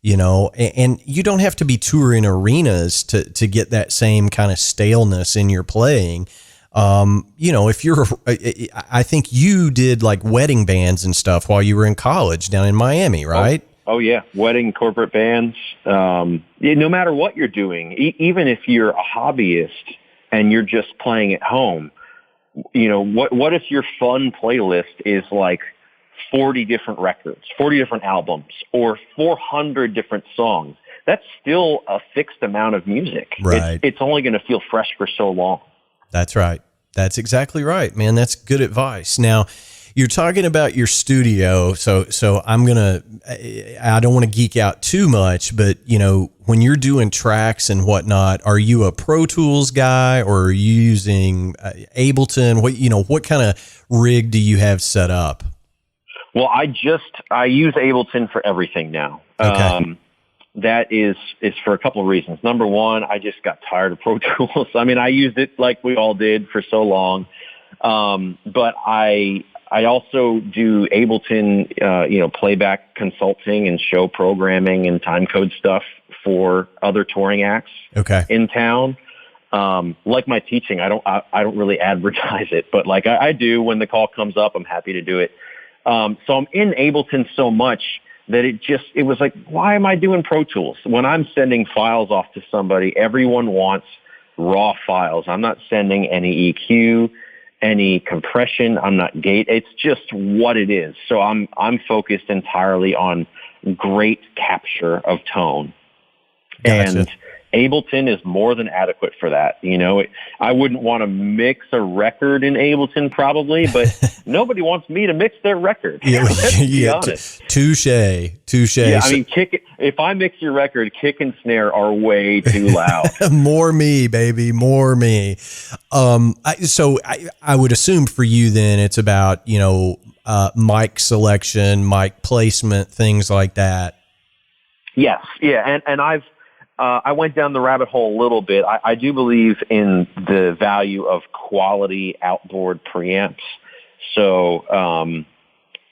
And you don't have to be touring arenas to get that same kind of staleness in your playing. If you're, I think you did like wedding bands and stuff while you were in college down in Miami, right? Oh yeah. Wedding, corporate bands. No matter what you're doing, even if you're a hobbyist and you're just playing at home, what if your fun playlist is like 40 different records, 40 different albums, or 400 different songs? That's still a fixed amount of music. Right. It's only going to feel fresh for so long. That's right. That's exactly right, man. That's good advice. Now, you're talking about your studio, so I don't want to geek out too much, but when you're doing tracks and whatnot, are you a Pro Tools guy or are you using Ableton? What kind of rig do you have set up? Well, I use Ableton for everything now. Okay. That is for a couple of reasons. Number one, I just got tired of Pro Tools. I mean, I used it like we all did for so long. But I also do Ableton, playback consulting and show programming and time code stuff for other touring acts in town. Like my teaching, I don't really advertise it, but like I do when the call comes up, I'm happy to do it. So I'm in Ableton so much that it was like, why am I doing Pro Tools? When I'm sending files off to somebody, everyone wants raw files. I'm not sending any EQ, any compression. I'm not gate. It's just what it is. So I'm focused entirely on great capture of tone. Gotcha. And Ableton is more than adequate for that. I wouldn't want to mix a record in Ableton probably, but nobody wants me to mix their record. Let's be honest. Touche. Yeah, I mean, if I mix your record, kick and snare are way too loud. More me, baby, more me. So I would assume for you then it's about, mic selection, mic placement, things like that. Yes. Yeah. And I went down the rabbit hole a little bit. I do believe in the value of quality outboard preamps. So,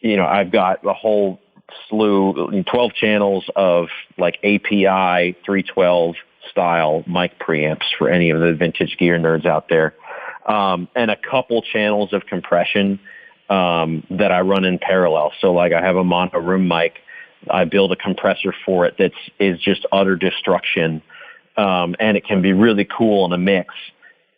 I've got a whole slew, 12 channels of like API 312 style mic preamps for any of the vintage gear nerds out there. And a couple channels of compression that I run in parallel. So like I have a mono room mic. I build a compressor for it that is just utter destruction, and it can be really cool in a mix.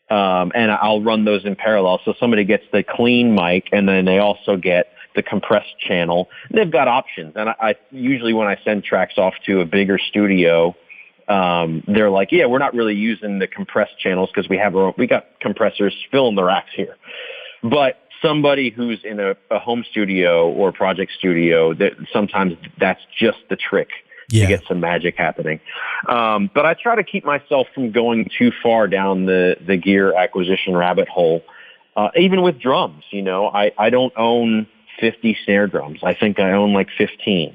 And I'll run those in parallel. So somebody gets the clean mic, and then they also get the compressed channel. They've got options. And I usually when I send tracks off to a bigger studio, they're like, yeah, we're not really using the compressed channels because we got compressors filling the racks here. But somebody who's in a home studio or project studio, that sometimes that's just the trick to get some magic happening. But I try to keep myself from going too far down the gear acquisition rabbit hole. Even with drums, I don't own 50 snare drums. I think I own like 15.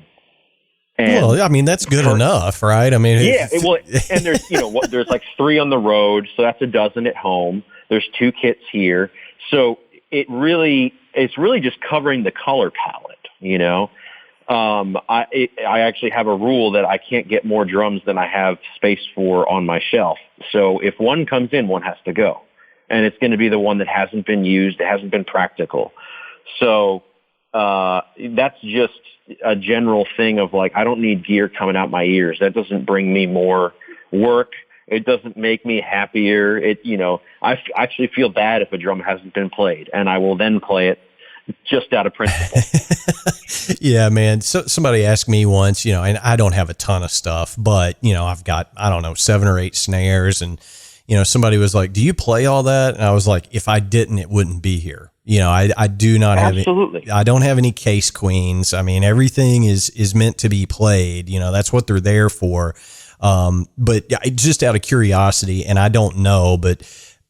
And well, I mean, that's good enough, right? I mean, and there's, there's like 3 on the road. So that's a dozen at home. There's 2 kits here. So it's really just covering the color palette, I actually have a rule that I can't get more drums than I have space for on my shelf. So if one comes in, one has to go. And it's going to be the one that hasn't been used, it hasn't been practical. So that's just a general thing of like, I don't need gear coming out my ears. That doesn't bring me more work. It doesn't make me happier. I actually feel bad if a drum hasn't been played, and I will then play it just out of principle. Yeah, man. So somebody asked me once, and I don't have a ton of stuff, but I've got, 7 or 8 snares, and somebody was like, "Do you play all that?" And I was like, "If I didn't, it wouldn't be here." I do not have absolutely. I don't have any case queens. I mean, everything is meant to be played. That's what they're there for. But just out of curiosity, and I don't know, but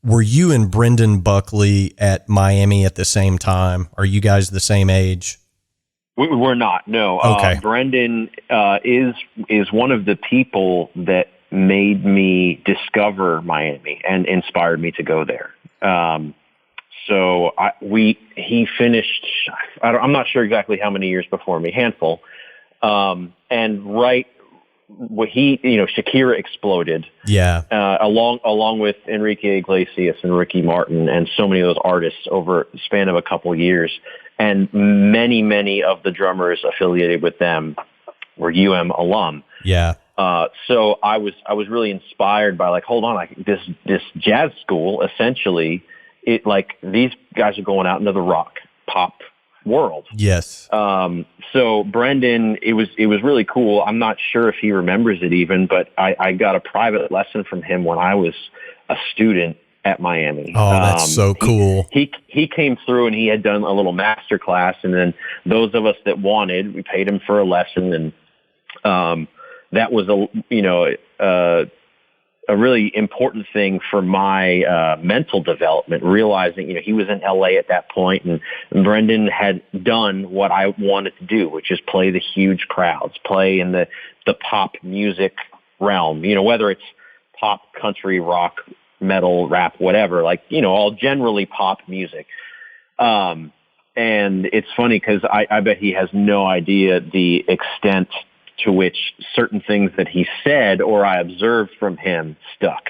were you and Brendan Buckley at Miami at the same time? Are you guys the same age? We're not. No. Okay. Brendan is one of the people that made me discover Miami and inspired me to go there. So he finished. I'm not sure exactly how many years before me. Handful. And right. Shakira exploded. Yeah. Along with Enrique Iglesias and Ricky Martin and so many of those artists over the span of a couple years. And many, many of the drummers affiliated with them were alum. Yeah. So I was really inspired by like, hold on, this jazz school essentially it like these guys are going out into the rock pop world. Yes. So Brendan, it was really cool. I'm not sure if he remembers it even, but I got a private lesson from him when I was a student at Miami. Oh, that's so cool. He came through and he had done a little master class, and then those of us that wanted, we paid him for a lesson, and that was a really important thing for my mental development, realizing, he was in LA at that point, and Brendan had done what I wanted to do, which is play the huge crowds, play in the pop music realm, whether it's pop, country, rock, metal, rap, whatever, all generally pop music. And it's funny because I bet he has no idea the extent to which certain things that he said or I observed from him stuck.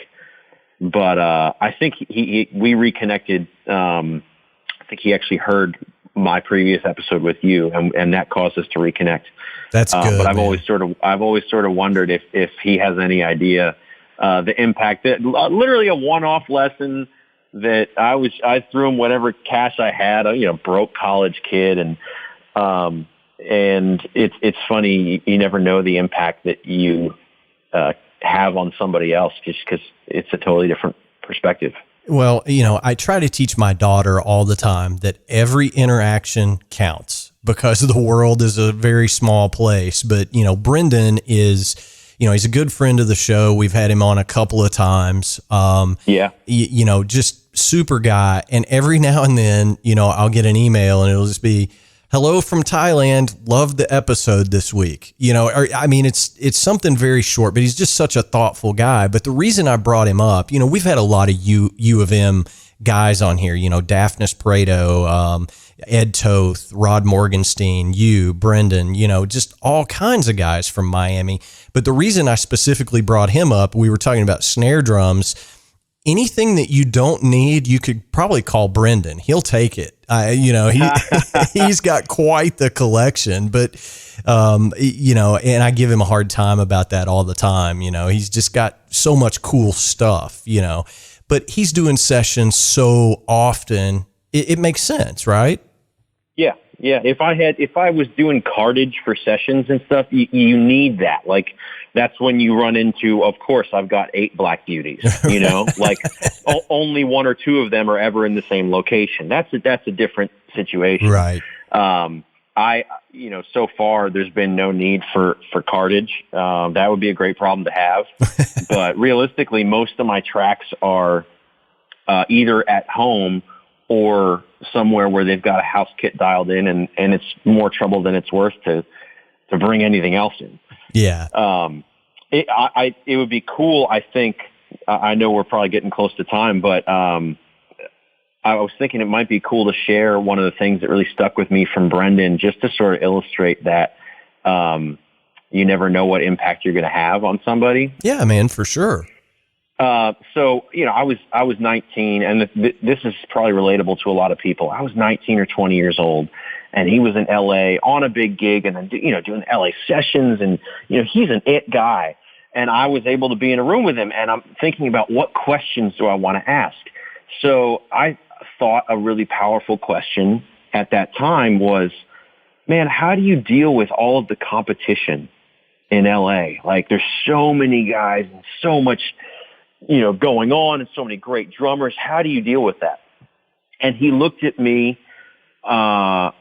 But I think we reconnected. I think he actually heard my previous episode with you, and that caused us to reconnect. That's good. But I've always sort of wondered if he has any idea the impact that literally a one-off lesson that I threw him whatever cash I had, broke college kid, and it's funny, you never know the impact that you have on somebody else just because it's a totally different perspective. Well, I try to teach my daughter all the time that every interaction counts because the world is a very small place. But, Brendan is, he's a good friend of the show. We've had him on a couple of times. Just super guy. And every now and then, I'll get an email and it'll just be, "Hello from Thailand. Love the episode this week." It's something very short, but he's just such a thoughtful guy. But the reason I brought him up, we've had a lot of U of M guys on here, Daphnis Prado, Ed Toth, Rod Morgenstein, Brendan, just all kinds of guys from Miami. But the reason I specifically brought him up, we were talking about snare drums. Anything that you don't need, you could probably call Brendan. He'll take it. He's got quite the collection, but, and I give him a hard time about that all the time. He's just got so much cool stuff, but he's doing sessions so often, it makes sense, right? Yeah. Yeah. If I was doing cartage for sessions and stuff, you need that. That's when you run into, of course, I've got 8 Black Beauties, only 1 or 2 of them are ever in the same location. That's a different situation. Right. So far there's been no need for cartage. That would be a great problem to have. But realistically, most of my tracks are either at home or somewhere where they've got a house kit dialed in, and it's more trouble than it's worth to bring anything else in. Yeah. It would be cool. I think, I know we're probably getting close to time, but, I was thinking it might be cool to share one of the things that really stuck with me from Brendan, just to sort of illustrate that, you never know what impact you're going to have on somebody. Yeah, man, for sure. So, I was 19, and this is probably relatable to a lot of people. I was 19 or 20 years old, and he was in LA on a big gig, and then, doing LA sessions, and, he's an it guy. And I was able to be in a room with him, and I'm thinking about what questions do I want to ask? So I thought a really powerful question at that time was, man, how do you deal with all of the competition in LA? There's so many guys and so much, going on, and so many great drummers. How do you deal with that? And he looked at me, I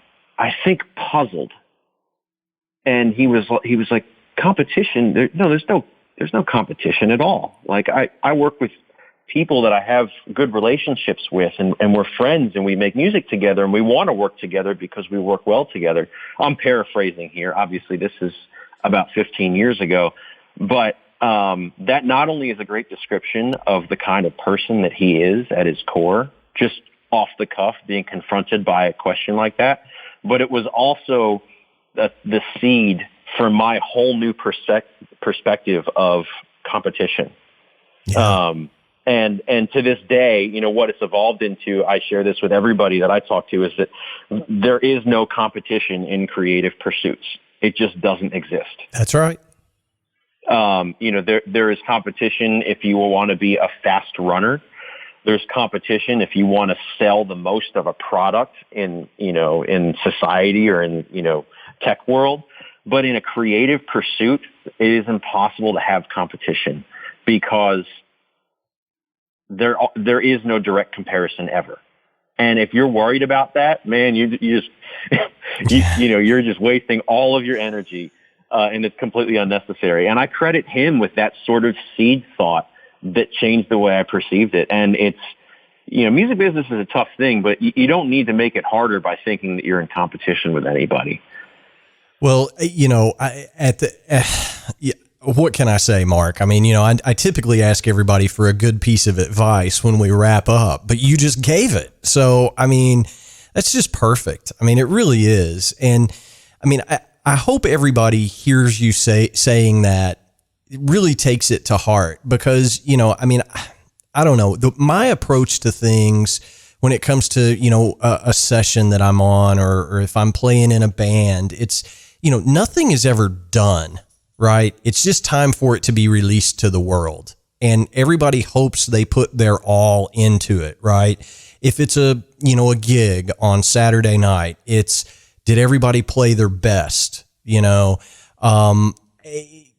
think puzzled. And he was like, competition? There's no competition at all. I work with people that I have good relationships with, and we're friends, and we make music together, and we want to work together because we work well together. I'm paraphrasing here. Obviously, this is about 15 years ago, but that not only is a great description of the kind of person that he is at his core, just off the cuff being confronted by a question like that, but it was also the seed for my whole new perspective of competition. Yeah. And to this day, what it's evolved into, I share this with everybody that I talk to, is that there is no competition in creative pursuits. It just doesn't exist. That's right. There is competition if you want to be a fast runner. there's competition if you want to sell the most of a product in society or in, tech world. But in a creative pursuit, it is impossible to have competition because there is no direct comparison ever. And if you're worried about that, man, you just, you're just wasting all of your energy, and it's completely unnecessary. And I credit him with that sort of seed thought that changed the way I perceived it. And it's, music business is a tough thing, but you don't need to make it harder by thinking that you're in competition with anybody. Well, what can I say, Mark? I mean, I typically ask everybody for a good piece of advice when we wrap up, but you just gave it. So, I mean, that's just perfect. I mean, it really is. And I mean, I hope everybody hears you saying that, it really takes it to heart because, I mean, I don't know, my approach to things when it comes to, a session that I'm on or if I'm playing in a band, it's, nothing is ever done, right? It's just time for it to be released to the world. And everybody hopes they put their all into it, right? If it's a gig on Saturday night, it's, did everybody play their best?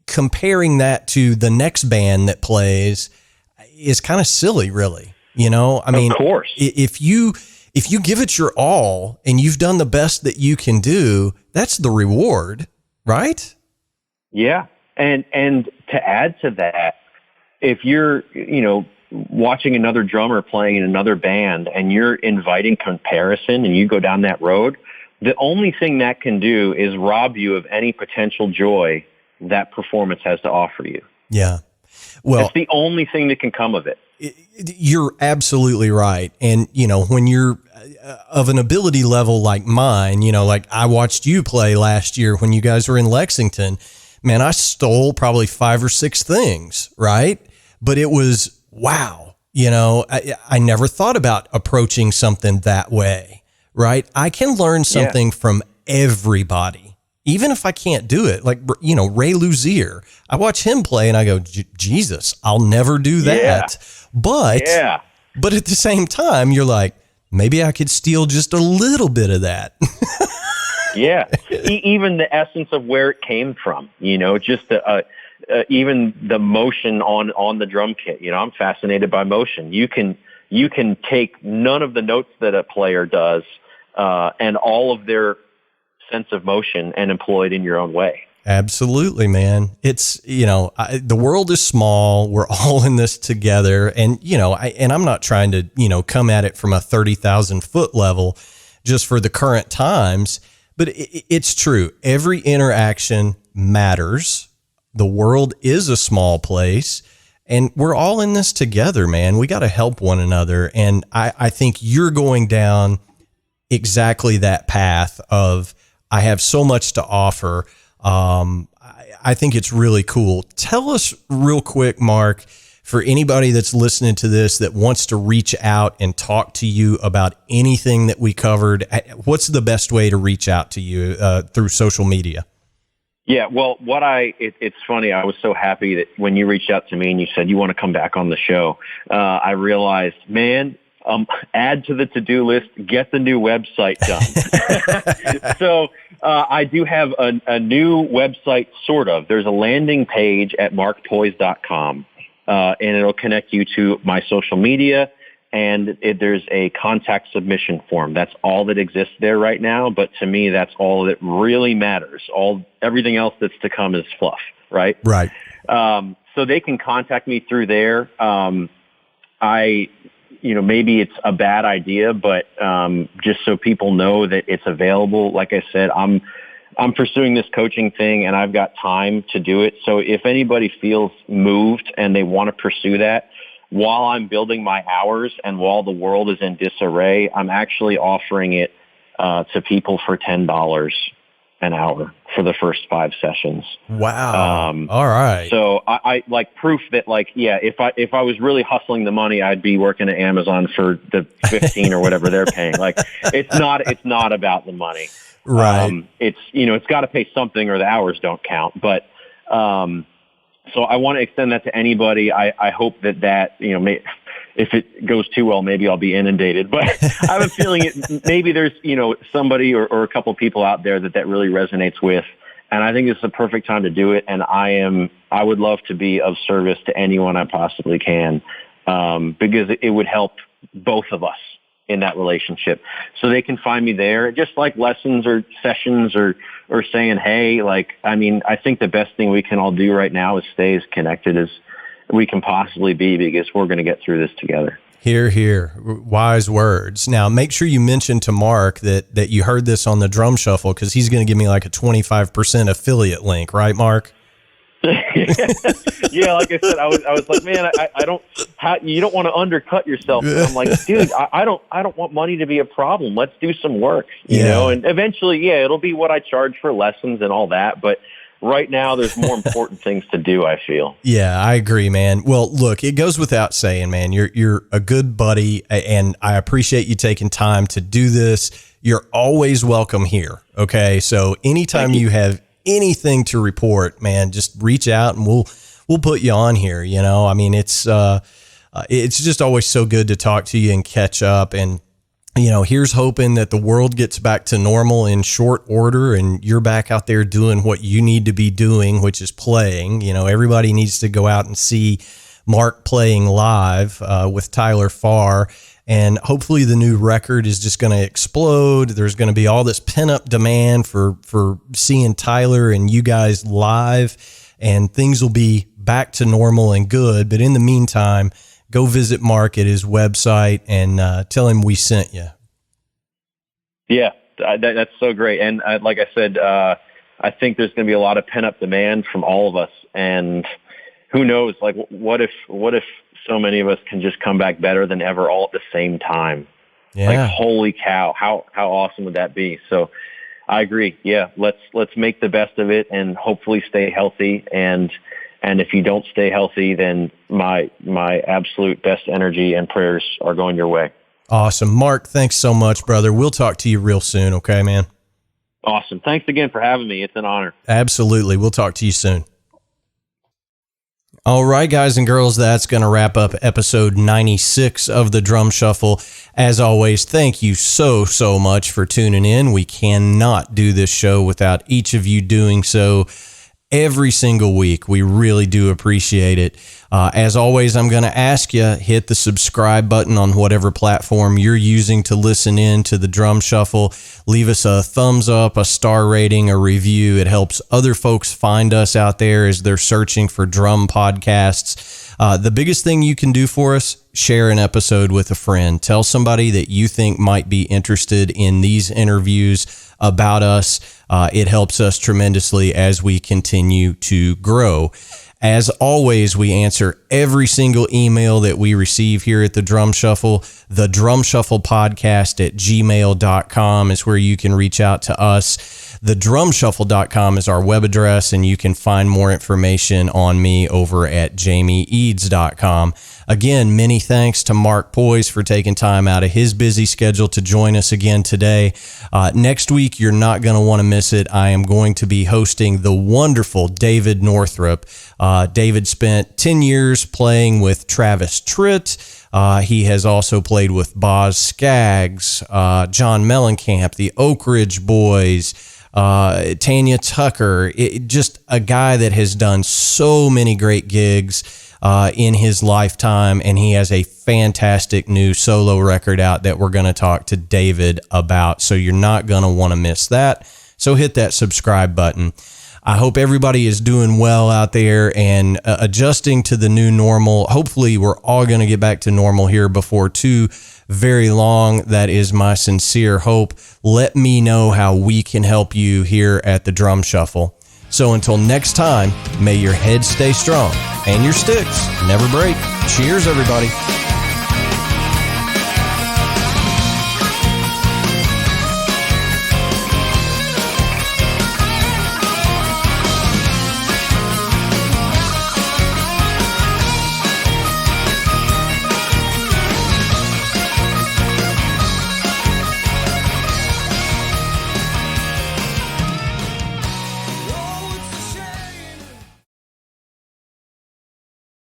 Comparing that to the next band that plays is kind of silly, really. I mean, of course, if you give it your all and you've done the best that you can do, that's the reward, right? Yeah. And to add to that, if you're, watching another drummer playing in another band and you're inviting comparison and you go down that road, the only thing that can do is rob you of any potential joy that performance has to offer you. Yeah. Well, it's the only thing that can come of it. You're absolutely right. And, when you're of an ability level like mine, like I watched you play last year when you guys were in Lexington, man, I stole probably 5 or 6 things, right? But it was, wow. I never thought about approaching something that way, right? I can learn something from everybody. Even if I can't do it, like, Ray Luzier, I watch him play and I go, Jesus, I'll never do that. But at the same time, you're like, maybe I could steal just a little bit of that. Even the essence of where it came from, just even the motion on the drum kit. I'm fascinated by motion. You can take none of the notes that a player does and all of their sense of motion and employ it in your own way. Absolutely, man. It's, the world is small. We're all in this together. And, I'm not trying to, come at it from a 30,000 foot level just for the current times, but it's true. Every interaction matters. The world is a small place and we're all in this together, man. We got to help one another. And I think you're going down exactly that path of, I have so much to offer. I think it's really cool. Tell us real quick, Mark, for anybody that's listening to this that wants to reach out and talk to you about anything that we covered, what's the best way to reach out to you through social media? Yeah, well, it's funny. I was so happy that when you reached out to me and you said you want to come back on the show, I realized, man, add to the to-do list, get the new website done. So I do have a new website, sort of. There's a landing page at markpoiesz.com, and it'll connect you to my social media, and there's a contact submission form. That's all that exists there right now, but to me, that's all that really matters. Everything else that's to come is fluff, right? Right. So they can contact me through there. Maybe it's a bad idea, but just so people know that it's available. Like I said, I'm pursuing this coaching thing and I've got time to do it. So if anybody feels moved and they want to pursue that, while I'm building my hours and while the world is in disarray, I'm actually offering it to people for $10 an hour for the first 5 sessions. Wow. All right. So I like proof that, if I was really hustling the money, I'd be working at Amazon for the 15 or whatever they're paying. Like it's not about the money. Right. It's got to pay something or the hours don't count. But, so I want to extend that to anybody. I hope that, if it goes too well, maybe I'll be inundated. But I have a feeling maybe there's, somebody or a couple people out there that really resonates with. And I think it's the perfect time to do it. And I would love to be of service to anyone I possibly can, because it would help both of us in that relationship. So they can find me there, just like lessons or sessions or saying, hey, I think the best thing we can all do right now is stay as connected as we can possibly be, because we're going to get through this together. Hear, hear. Wise words. Now, make sure you mention to Mark that you heard this on the Drum Shuffle, because he's going to give me like a 25% affiliate link, right, Mark? Yeah, like I said, I was like, man, you don't want to undercut yourself. And I'm like, dude, I don't want money to be a problem. Let's do some work, you know. And eventually, it'll be what I charge for lessons and all that. But right now, there's more important things to do, I feel. Yeah, I agree, man. Well, look, it goes without saying, man, you're a good buddy, and I appreciate you taking time to do this. You're always welcome here. Okay. So anytime you have anything to report, man, just reach out and we'll put you on here. I mean, it's just always so good to talk to you and catch up. And, here's hoping that the world gets back to normal in short order and you're back out there doing what you need to be doing, which is playing. Everybody needs to go out and see Mark playing live with Tyler Farr. And hopefully the new record is just going to explode. There's going to be all this pent up demand for seeing Tyler and you guys live, and things will be back to normal and good. But in the meantime, go visit Mark at his website and tell him we sent you. Yeah, that's so great. And like I said, I think there's going to be a lot of pent up demand from all of us. And who knows, what if so many of us can just come back better than ever all at the same time? Yeah. Holy cow, how awesome would that be? So I agree. Yeah, let's make the best of it and hopefully stay healthy. And if you don't stay healthy, then my absolute best energy and prayers are going your way. Awesome. Mark, thanks so much, brother. We'll talk to you real soon. Okay, man? Awesome. Thanks again for having me. It's an honor. Absolutely. We'll talk to you soon. All right, guys and girls, that's going to wrap up episode 96 of the Drum Shuffle. As always, thank you so much for tuning in. We cannot do this show without each of you doing so every single week. We really do appreciate it. As always, I'm going to ask you, hit the subscribe button on whatever platform you're using to listen in to the Drum Shuffle. Leave us a thumbs up, a star rating, a review. It helps other folks find us out there as they're searching for drum podcasts. The biggest thing you can do for us, share an episode with a friend. Tell somebody that you think might be interested in these interviews about us. It helps us tremendously as we continue to grow. As always, we answer every single email that we receive here at the Drum Shuffle. The Drum Shuffle Podcast at gmail.com is where you can reach out to us. TheDrumShuffle.com is our web address, and you can find more information on me over at jamieeads.com. Again, many thanks to Mark Poiesz for taking time out of his busy schedule to join us again today. Next week, you're not going to want to miss it. I am going to be hosting the wonderful David Northrup. David spent 10 years playing with Travis Tritt. He has also played with Boz Scaggs, John Mellencamp, the Oak Ridge Boys, Tanya Tucker. Just a guy that has done so many great gigs in his lifetime, and he has a fantastic new solo record out that we're going to talk to David about. So you're not going to want to miss that. So hit that subscribe button. I hope everybody is doing well out there and adjusting to the new normal. Hopefully we're all going to get back to normal here before too very long. That is my sincere hope. Let me know how we can help you here at the Drum Shuffle. So until next time, may your head stay strong and your sticks never break. Cheers, everybody.